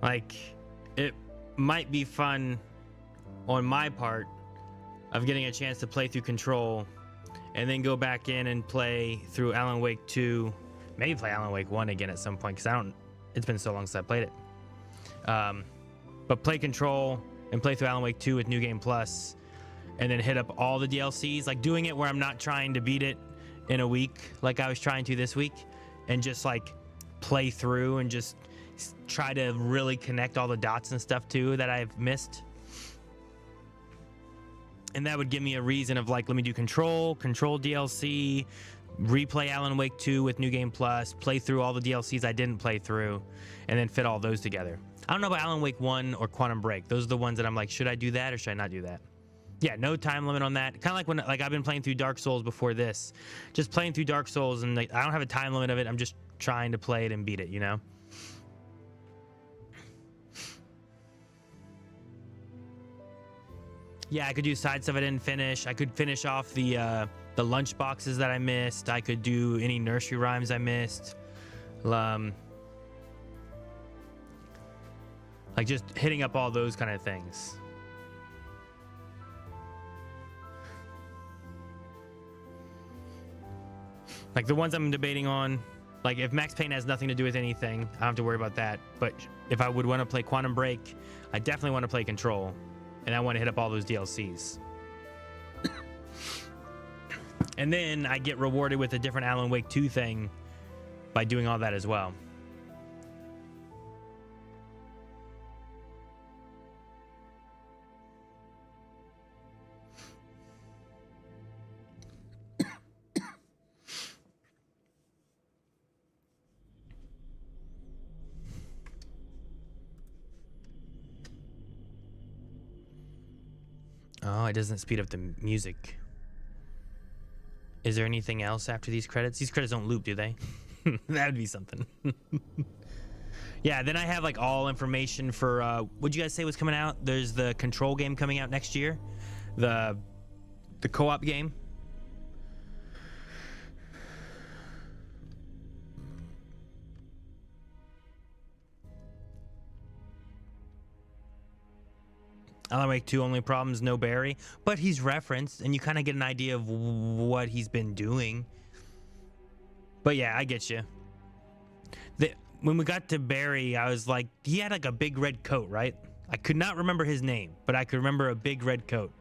Like, it might be fun on my part of getting a chance to play through Control and then go back in and play through Alan Wake 2, maybe play Alan Wake 1 again at some point, because it's been so long since I played it. But play Control and play through Alan Wake 2 with New Game Plus, and then hit up all the DLCs, like doing it where I'm not trying to beat it in a week like I was trying to this week, and just like play through and just try to really connect all the dots and stuff too that I've missed. And that would give me a reason of like, let me do Control DLC, replay Alan Wake 2 with New Game Plus, play through all the DLCs I didn't play through, and then fit all those together. I don't know about Alan Wake 1 or Quantum Break. Those are the ones that I'm like, should I do that or should I not do that? Yeah, no time limit on that. Kind of like when I've been playing through Dark Souls before this. Just playing through Dark Souls, and like, I don't have a time limit of it. I'm just trying to play it and beat it, you know? Yeah, I could do side stuff I didn't finish. I could finish off the lunch boxes that I missed. I could do any nursery rhymes I missed. Like just hitting up all those kind of things. Like the ones I'm debating on, like if Max Payne has nothing to do with anything, I don't have to worry about that. But if I would want to play Quantum Break, I definitely want to play Control. And I want to hit up all those DLCs. And then I get rewarded with a different Alan Wake 2 thing by doing all that as well. Oh, it doesn't speed up the music. Is there anything else after these credits? These credits don't loop, do they? That would be something. Yeah, then I have like all information for what'd you guys say was coming out? There's the Control game coming out next year, the co-op game. Alan Wake 2 only problems, no Barry, but he's referenced and you kind of get an idea of what he's been doing. But yeah, I get you. When we got to Barry, I was like, he had like a big red coat, right? I could not remember his name, but I could remember a big red coat.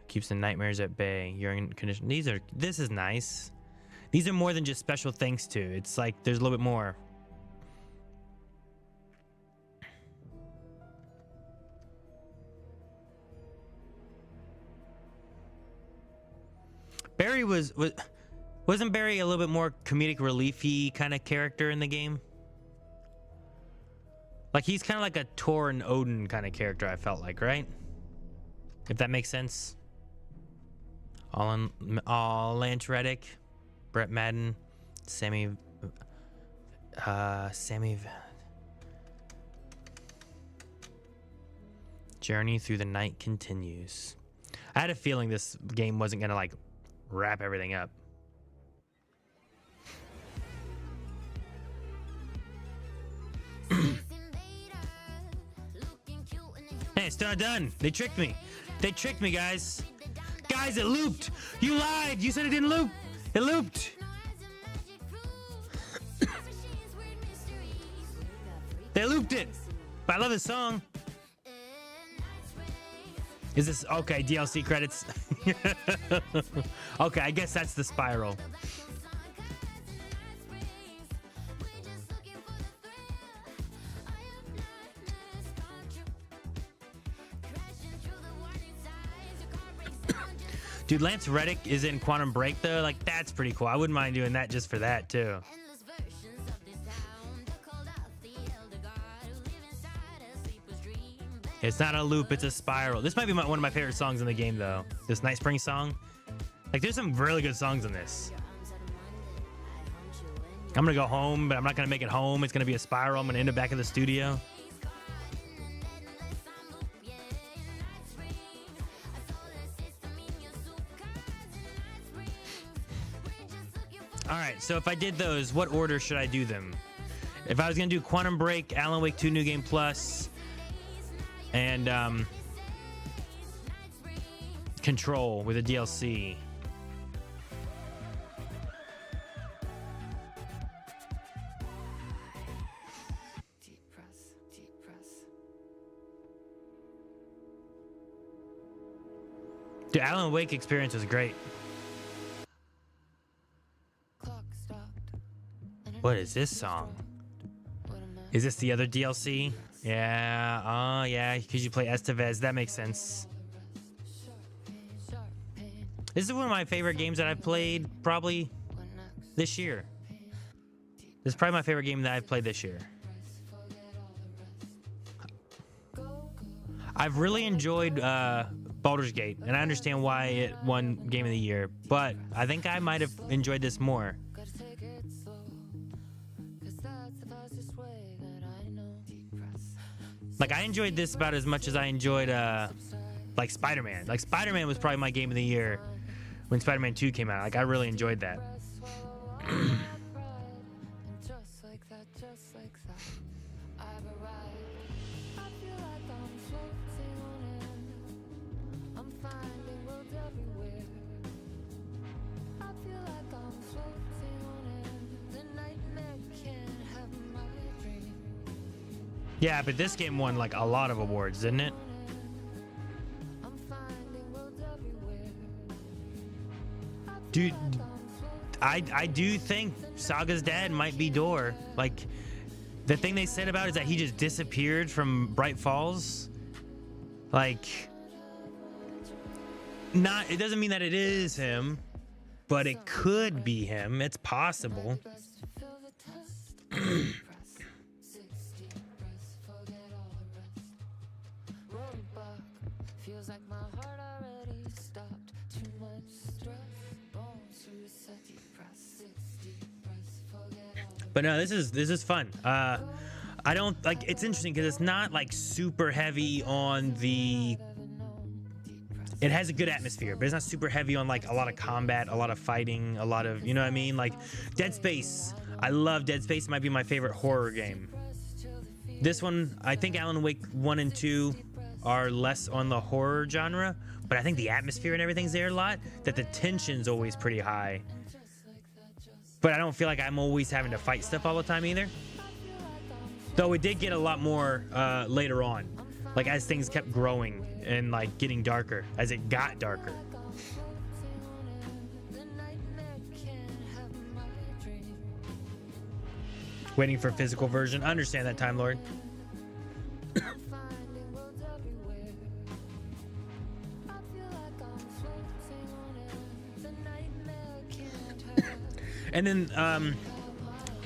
Keeps the nightmares at bay. You're in condition. This is nice. These are more than just special thanks to. It's like there's a little bit more. Barry wasn't Barry a little bit more comedic reliefy kind of character in the game? Like he's kind of like a Thor and Odin kind of character, I felt like, right? If that makes sense. Lance Reddick, Brett Madden, Sammy Journey through the night continues. I had a feeling this game wasn't gonna like wrap everything up. Hey, it's not done. They tricked me. They tricked me, guys. Guys, it looped. You lied. You said it didn't loop. It looped. They looped it. But I love this song. Is this okay? DLC credits. Okay, I guess that's the spiral. Dude, Lance Reddick is in Quantum Break though. Like that's pretty cool. I wouldn't mind doing that just for that too. It's not a loop, it's a spiral. This might be one of my favorite songs in the game though. This Night Spring song. Like there's some really good songs in this. I'm gonna go home, but I'm not gonna make it home. It's gonna be a spiral. I'm gonna end up back in the studio. All right, so if I did those, what order should I do them? If I was gonna do Quantum Break, Alan Wake 2 New Game Plus, and Control with a DLC. Dude, Alan Wake experience was great. What is this song? Is this the other DLC? Yeah, yeah, because you play Estevez. That makes sense. This is one of my favorite games that I've played probably this year. This is probably my favorite game that I've played this year. I've really enjoyed Baldur's Gate, and I understand why it won Game of the Year, but I think I might have enjoyed this more. Like, I enjoyed this about as much as I enjoyed, like, Spider-Man. Like, Spider-Man was probably my game of the year when Spider-Man 2 came out. Like, I really enjoyed that. Yeah, but this game won like a lot of awards, didn't it? Dude, I do think Saga's dad might be Door. Like, the thing they said about it is that he just disappeared from Bright Falls. Like, it doesn't mean that it is him, but it could be him. It's possible. But no, this is fun. I don't like. It's interesting because it's not like super heavy on the. It has a good atmosphere, but it's not super heavy on like a lot of combat, a lot of fighting, a lot of, you know what I mean? Like Dead Space. I love Dead Space. It might be my favorite horror game. This one, I think Alan Wake 1 and 2 are less on the horror genre, but I think the atmosphere and everything's there a lot. That the tension's always pretty high. But I don't feel like I'm always having to fight stuff all the time either. Though it did get a lot more later on. Like as things kept growing and like getting darker, as it got darker. Waiting for a physical version. I understand that, Time Lord. And then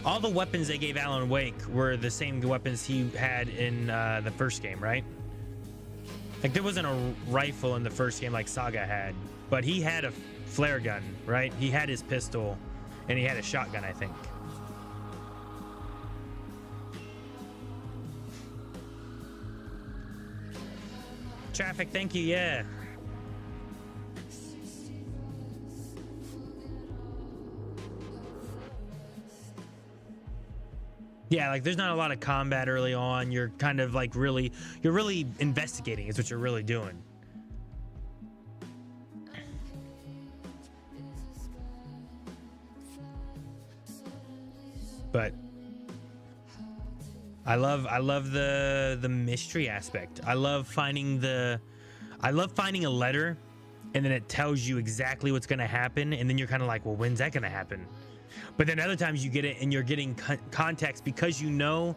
all the weapons they gave Alan Wake were the same weapons he had in the first game, right? Like there wasn't a rifle in the first game like Saga had, but he had a flare gun, right? He had his pistol, and he had a shotgun, I think. Traffic, thank you, yeah. Yeah, like there's not a lot of combat early on. You're kind of like you're really investigating is what you're really doing. But I love the mystery aspect. I love finding a letter and then it tells you exactly what's going to happen, and then you're kind of like, well, when's that going to happen? But then other times you get it and you're getting context because you know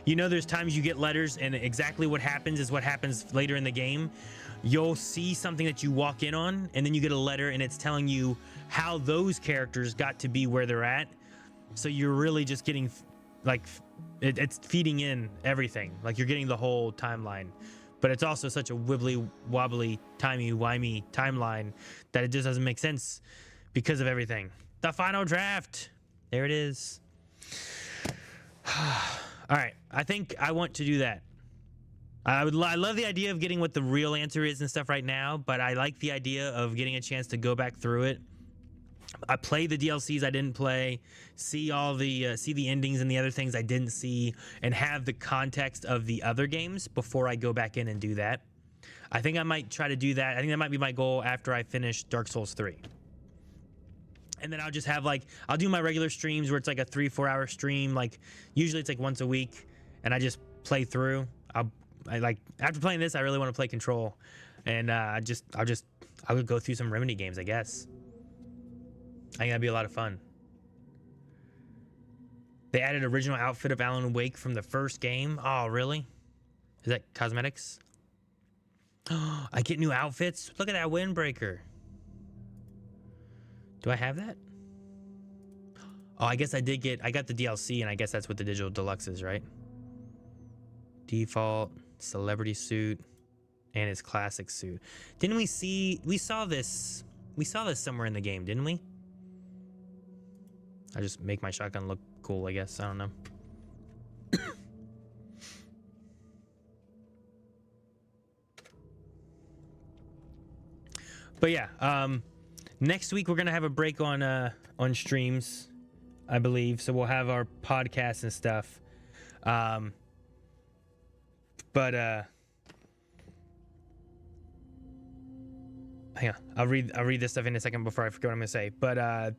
there's times you get letters and exactly what happens is what happens later in the game. You'll see something that you walk in on, and then you get a letter and it's telling you how those characters got to be where they're at. So you're really just getting like it's feeding in everything. Like you're getting the whole timeline. But it's also such a wibbly wobbly timey-wimey timeline that it just doesn't make sense because of everything. The final draft. There it is. All right. I think I want to do that. I love the idea of getting what the real answer is and stuff right now, but I like the idea of getting a chance to go back through it. I play the DLCs I didn't play, see all the see the endings and the other things I didn't see, and have the context of the other games before I go back in and do that. I think I might try to do that. I think that might be my goal after I finish Dark Souls 3. And then I'll just have I'll do my regular streams where it's like a 3-4 hour stream. Like usually it's like once a week, and I just play through. After playing this, I really want to play Control, and I would go through some Remedy games, I guess. I think that'd be a lot of fun. They added original outfit of Alan Wake from the first game. Oh, really? Is that cosmetics? Oh, I get new outfits. Look at that windbreaker. Do I have that? Oh, I guess I got the DLC, and I guess that's what the digital deluxe is, right? Default, celebrity suit, and his classic suit. Didn't we saw this somewhere in the game, didn't we? I just make my shotgun look cool, I guess. I don't know. But yeah, next week we're gonna have a break on streams, I believe. So we'll have our podcasts and stuff. But hang on, I'll read this stuff in a second before I forget what I'm gonna say. But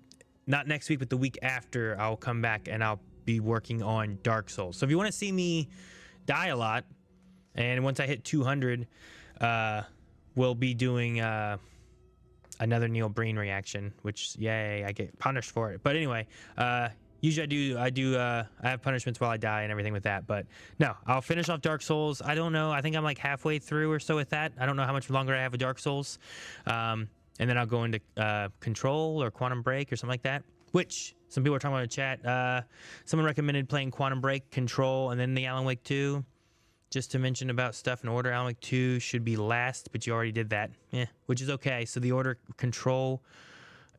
not next week, but the week after, I'll come back and I'll be working on Dark Souls. So if you want to see me die a lot, and once I hit 200, we'll be doing another Neil Breen reaction, which yay, I get punished for it. But anyway, usually I have punishments while I die and everything with that. But no, I'll finish off Dark Souls. I don't know. I think I'm like halfway through or so with that. I don't know how much longer I have with Dark Souls. And then I'll go into Control or Quantum Break or something like that, which some people are talking about in chat. Someone recommended playing Quantum Break, Control, and then the Alan Wake 2. Just to mention about stuff in order, Alan Wake 2 should be last, but you already did that. Yeah, which is okay. So the order, Control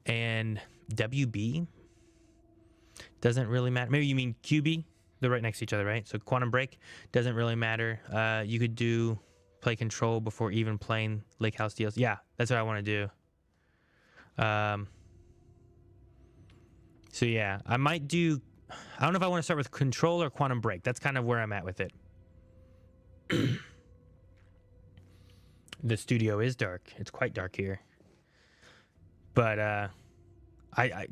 and WB. doesn't really matter. Maybe you mean QB. They're right next to each other, right? So Quantum Break doesn't really matter. You could play Control before even playing Lake House DLC. Yeah, that's what I want to do. So yeah, I might do. I don't know if I want to start with Control or Quantum Break. That's kind of where I'm at with it. The studio is dark. It's quite dark here. But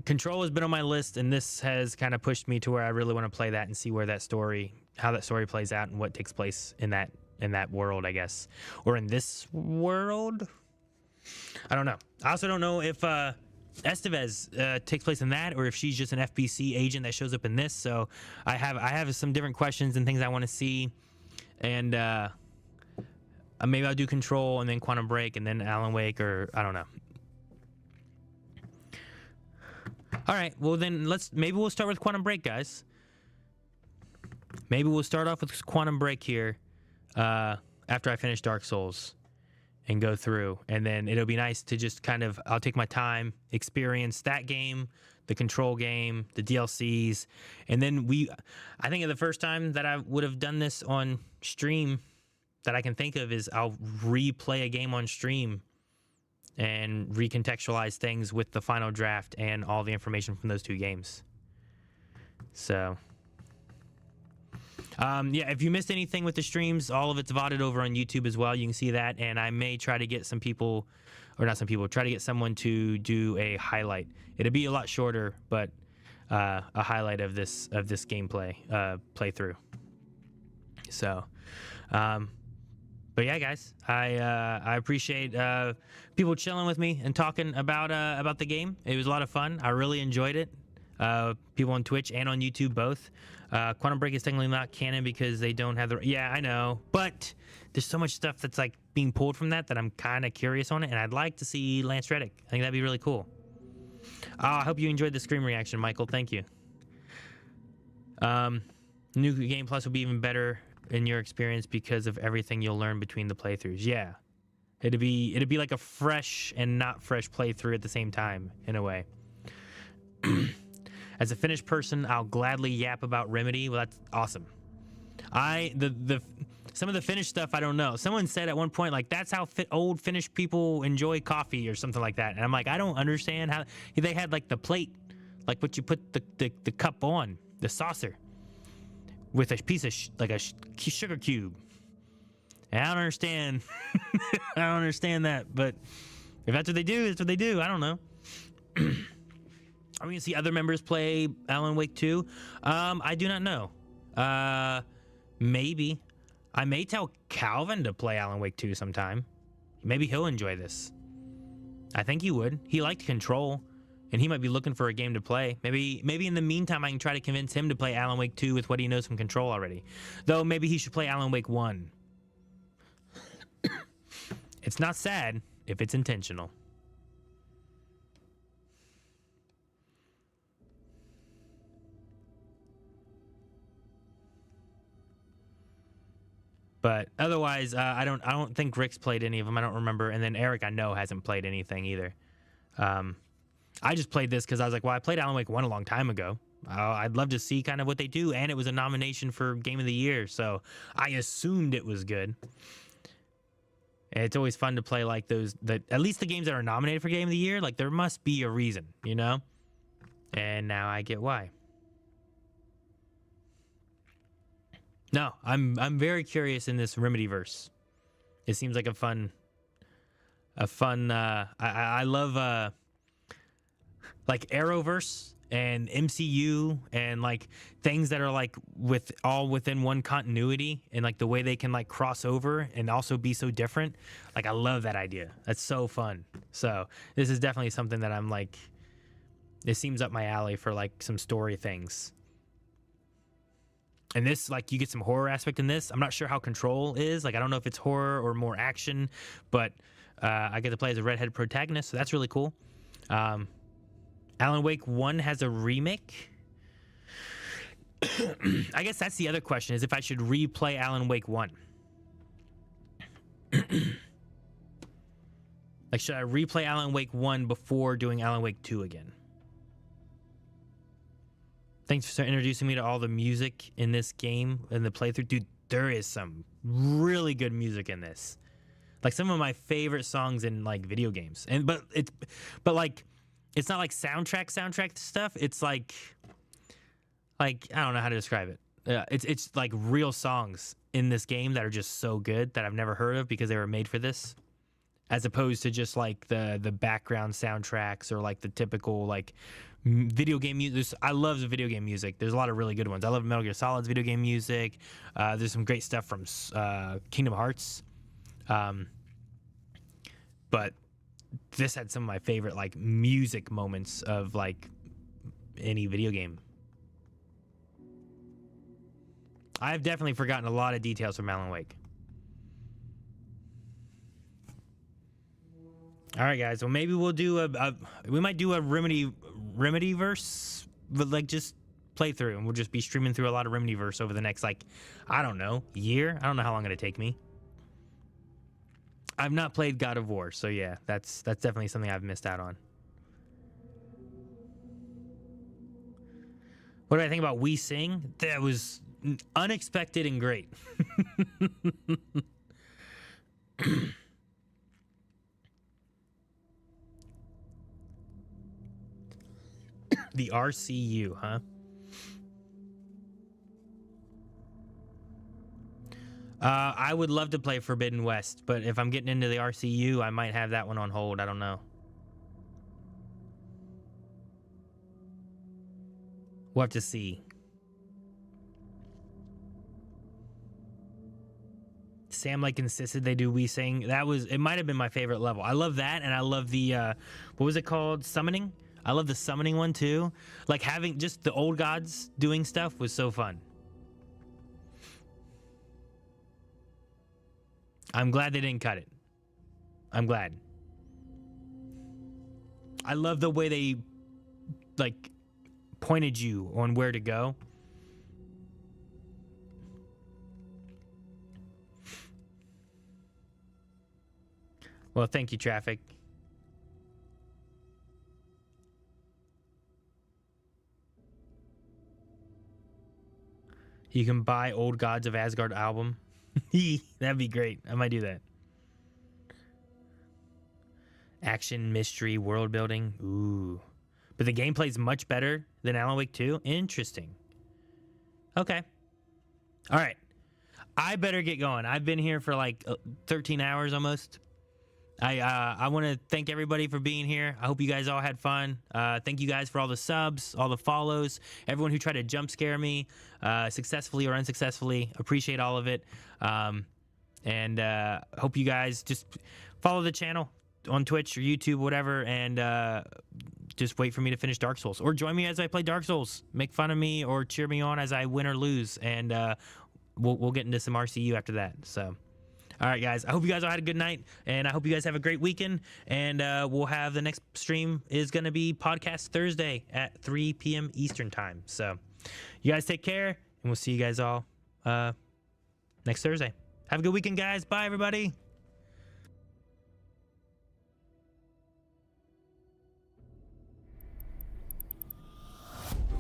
Control has been on my list, and this has kind of pushed me to where I really want to play that and see where how that story plays out and what takes place in that world, I guess, or in this world. I don't know. I also don't know if Estevez takes place in that, or if she's just an FBC agent that shows up in this. So I have some different questions and things I want to see, and maybe I'll do Control and then Quantum Break and then Alan Wake, or I don't know. All right, well then maybe we'll start with Quantum Break, guys. Maybe we'll start off with Quantum Break here after I finish Dark Souls and go through, and then it'll be nice to just I'll take my time, experience that game, the Control game, the DLCs, and then I think the first time that I would have done this on stream that I can think of is I'll replay a game on stream and recontextualize things with the final draft and all the information from those two games. So, yeah, if you missed anything with the streams, all of it's VODed over on YouTube as well. You can see that, and I may try to get try to get someone to do a highlight. It'll be a lot shorter, but a highlight of this gameplay playthrough. So, but yeah, guys, I appreciate people chilling with me and talking about the game. It was a lot of fun. I really enjoyed it. People on Twitch and on YouTube both. Quantum Break is technically not canon because they don't have yeah, I know, but there's so much stuff that's like being pulled from that I'm kind of curious on it, and I'd like to see Lance Reddick. I think that'd be really cool. I hope you enjoyed the Scream reaction, Michael. Thank you. New Game Plus will be even better in your experience because of everything you'll learn between the playthroughs. Yeah, it'd be like a fresh and not fresh playthrough at the same time in a way. As a Finnish person, I'll gladly yap about Remedy. Well, that's awesome. Some of the Finnish stuff I don't know. Someone said at one point, like, that's how old Finnish people enjoy coffee or something like that. And I'm like, I don't understand how they had like the plate, like what you put the cup on, the saucer, with a piece of like a sugar cube. And I don't understand. I don't understand that. But if that's what they do, it's what they do. I don't know. Are we going to see other members play Alan Wake 2? I do not know. Maybe. I may tell Calvin to play Alan Wake 2 sometime. Maybe he'll enjoy this. I think he would. He liked Control, and he might be looking for a game to play. Maybe in the meantime, I can try to convince him to play Alan Wake 2 with what he knows from Control already. Though maybe he should play Alan Wake 1. It's not sad if it's intentional. But otherwise, I don't think Rick's played any of them. I don't remember. And then Eric, I know, hasn't played anything either. I just played this because I was like, well, I played Alan Wake 1 a long time ago. I'd love to see kind of what they do. And it was a nomination for Game of the Year, so I assumed it was good. And it's always fun to play like those, at least the games that are nominated for Game of the Year. Like, there must be a reason, you know? And now I get why. No, I'm very curious in this Remedyverse. It seems like a fun. I love like Arrowverse and MCU and like things that are like within one continuity, and like the way they can like cross over and also be so different. Like, I love that idea. That's so fun. So this is definitely something that I'm like. It seems up my alley for like some story things. And this, like, you get some horror aspect in this. I'm not sure how Control is. Like, I don't know if it's horror or more action, but I get to play as a redhead protagonist, so that's really cool. Alan Wake 1 has a remake. I guess that's the other question, is if I should replay Alan Wake 1. Like, should I replay Alan Wake 1 before doing Alan Wake 2 again? Thanks for introducing me to all the music in this game and the playthrough. Dude, there is some really good music in this. Like some of my favorite songs in like video games. But like it's not like soundtrack stuff. It's like I don't know how to describe it. It's like real songs in this game that are just so good that I've never heard of because they were made for this, as opposed to just like the background soundtracks or like the typical like video game music. I love the video game music. There's a lot of really good ones. I love Metal Gear Solid's video game music. There's some great stuff from Kingdom Hearts. But this had some of my favorite like music moments of like any video game. I've definitely forgotten a lot of details from Alan Wake. All right, guys. Well, maybe we'll do we might do a Remedy verse, but like just playthrough, and we'll just be streaming through a lot of Remedy verse over the next like, I don't know, year. I don't know how long it'll take me. I've not played God of War, so yeah, that's definitely something I've missed out on. What do I think about We Sing? That was unexpected and great. The RCU, huh? I would love to play Forbidden West, but if I'm getting into the RCU, I might have that one on hold. I don't know. We'll have to see. Sam like insisted they do We Sing. It might have been my favorite level. I love that, and I love the what was it called? Summoning? I love the summoning one too. Like having just the old gods doing stuff was so fun. I'm glad they didn't cut it. I'm glad. I love the way they like pointed you on where to go. Well, thank you, Traffic. You can buy Old Gods of Asgard album. That'd be great. I might do that. Action, mystery, world building. Ooh. But the gameplay's much better than Alan Wake 2? Interesting. Okay. All right. I better get going. I've been here for like 13 hours almost. I want to thank everybody for being here. I hope you guys all had fun. Thank you guys for all the subs, all the follows, everyone who tried to jump scare me, successfully or unsuccessfully. Appreciate all of it. And hope you guys just follow the channel on Twitch or YouTube, whatever, and just wait for me to finish Dark Souls. Or join me as I play Dark Souls. Make fun of me or cheer me on as I win or lose. And we'll get into some RCU after that. So... all right, guys. I hope you guys all had a good night, and I hope you guys have a great weekend. And we'll have the next stream is going to be Podcast Thursday at 3 p.m. Eastern Time. So you guys take care, and we'll see you guys all next Thursday. Have a good weekend, guys. Bye, everybody.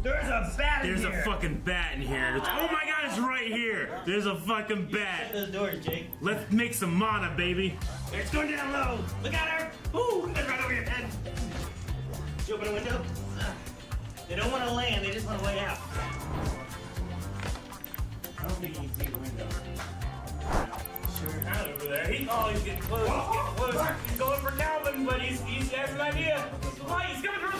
There's a bat in here. There's a fucking bat in here. Oh my god, it's right here. There's a fucking bat.
Shut those doors, Jake.
Let's make some mana, baby.
It's going down low. Look at her. Ooh, it's right over your head. Did you open a window? They don't want to land. They just want to lay out. I don't think you can see the window.
Sure. Out over there. He's getting close. He's getting close. He's going for Calvin, but he has an idea. Why? He's coming for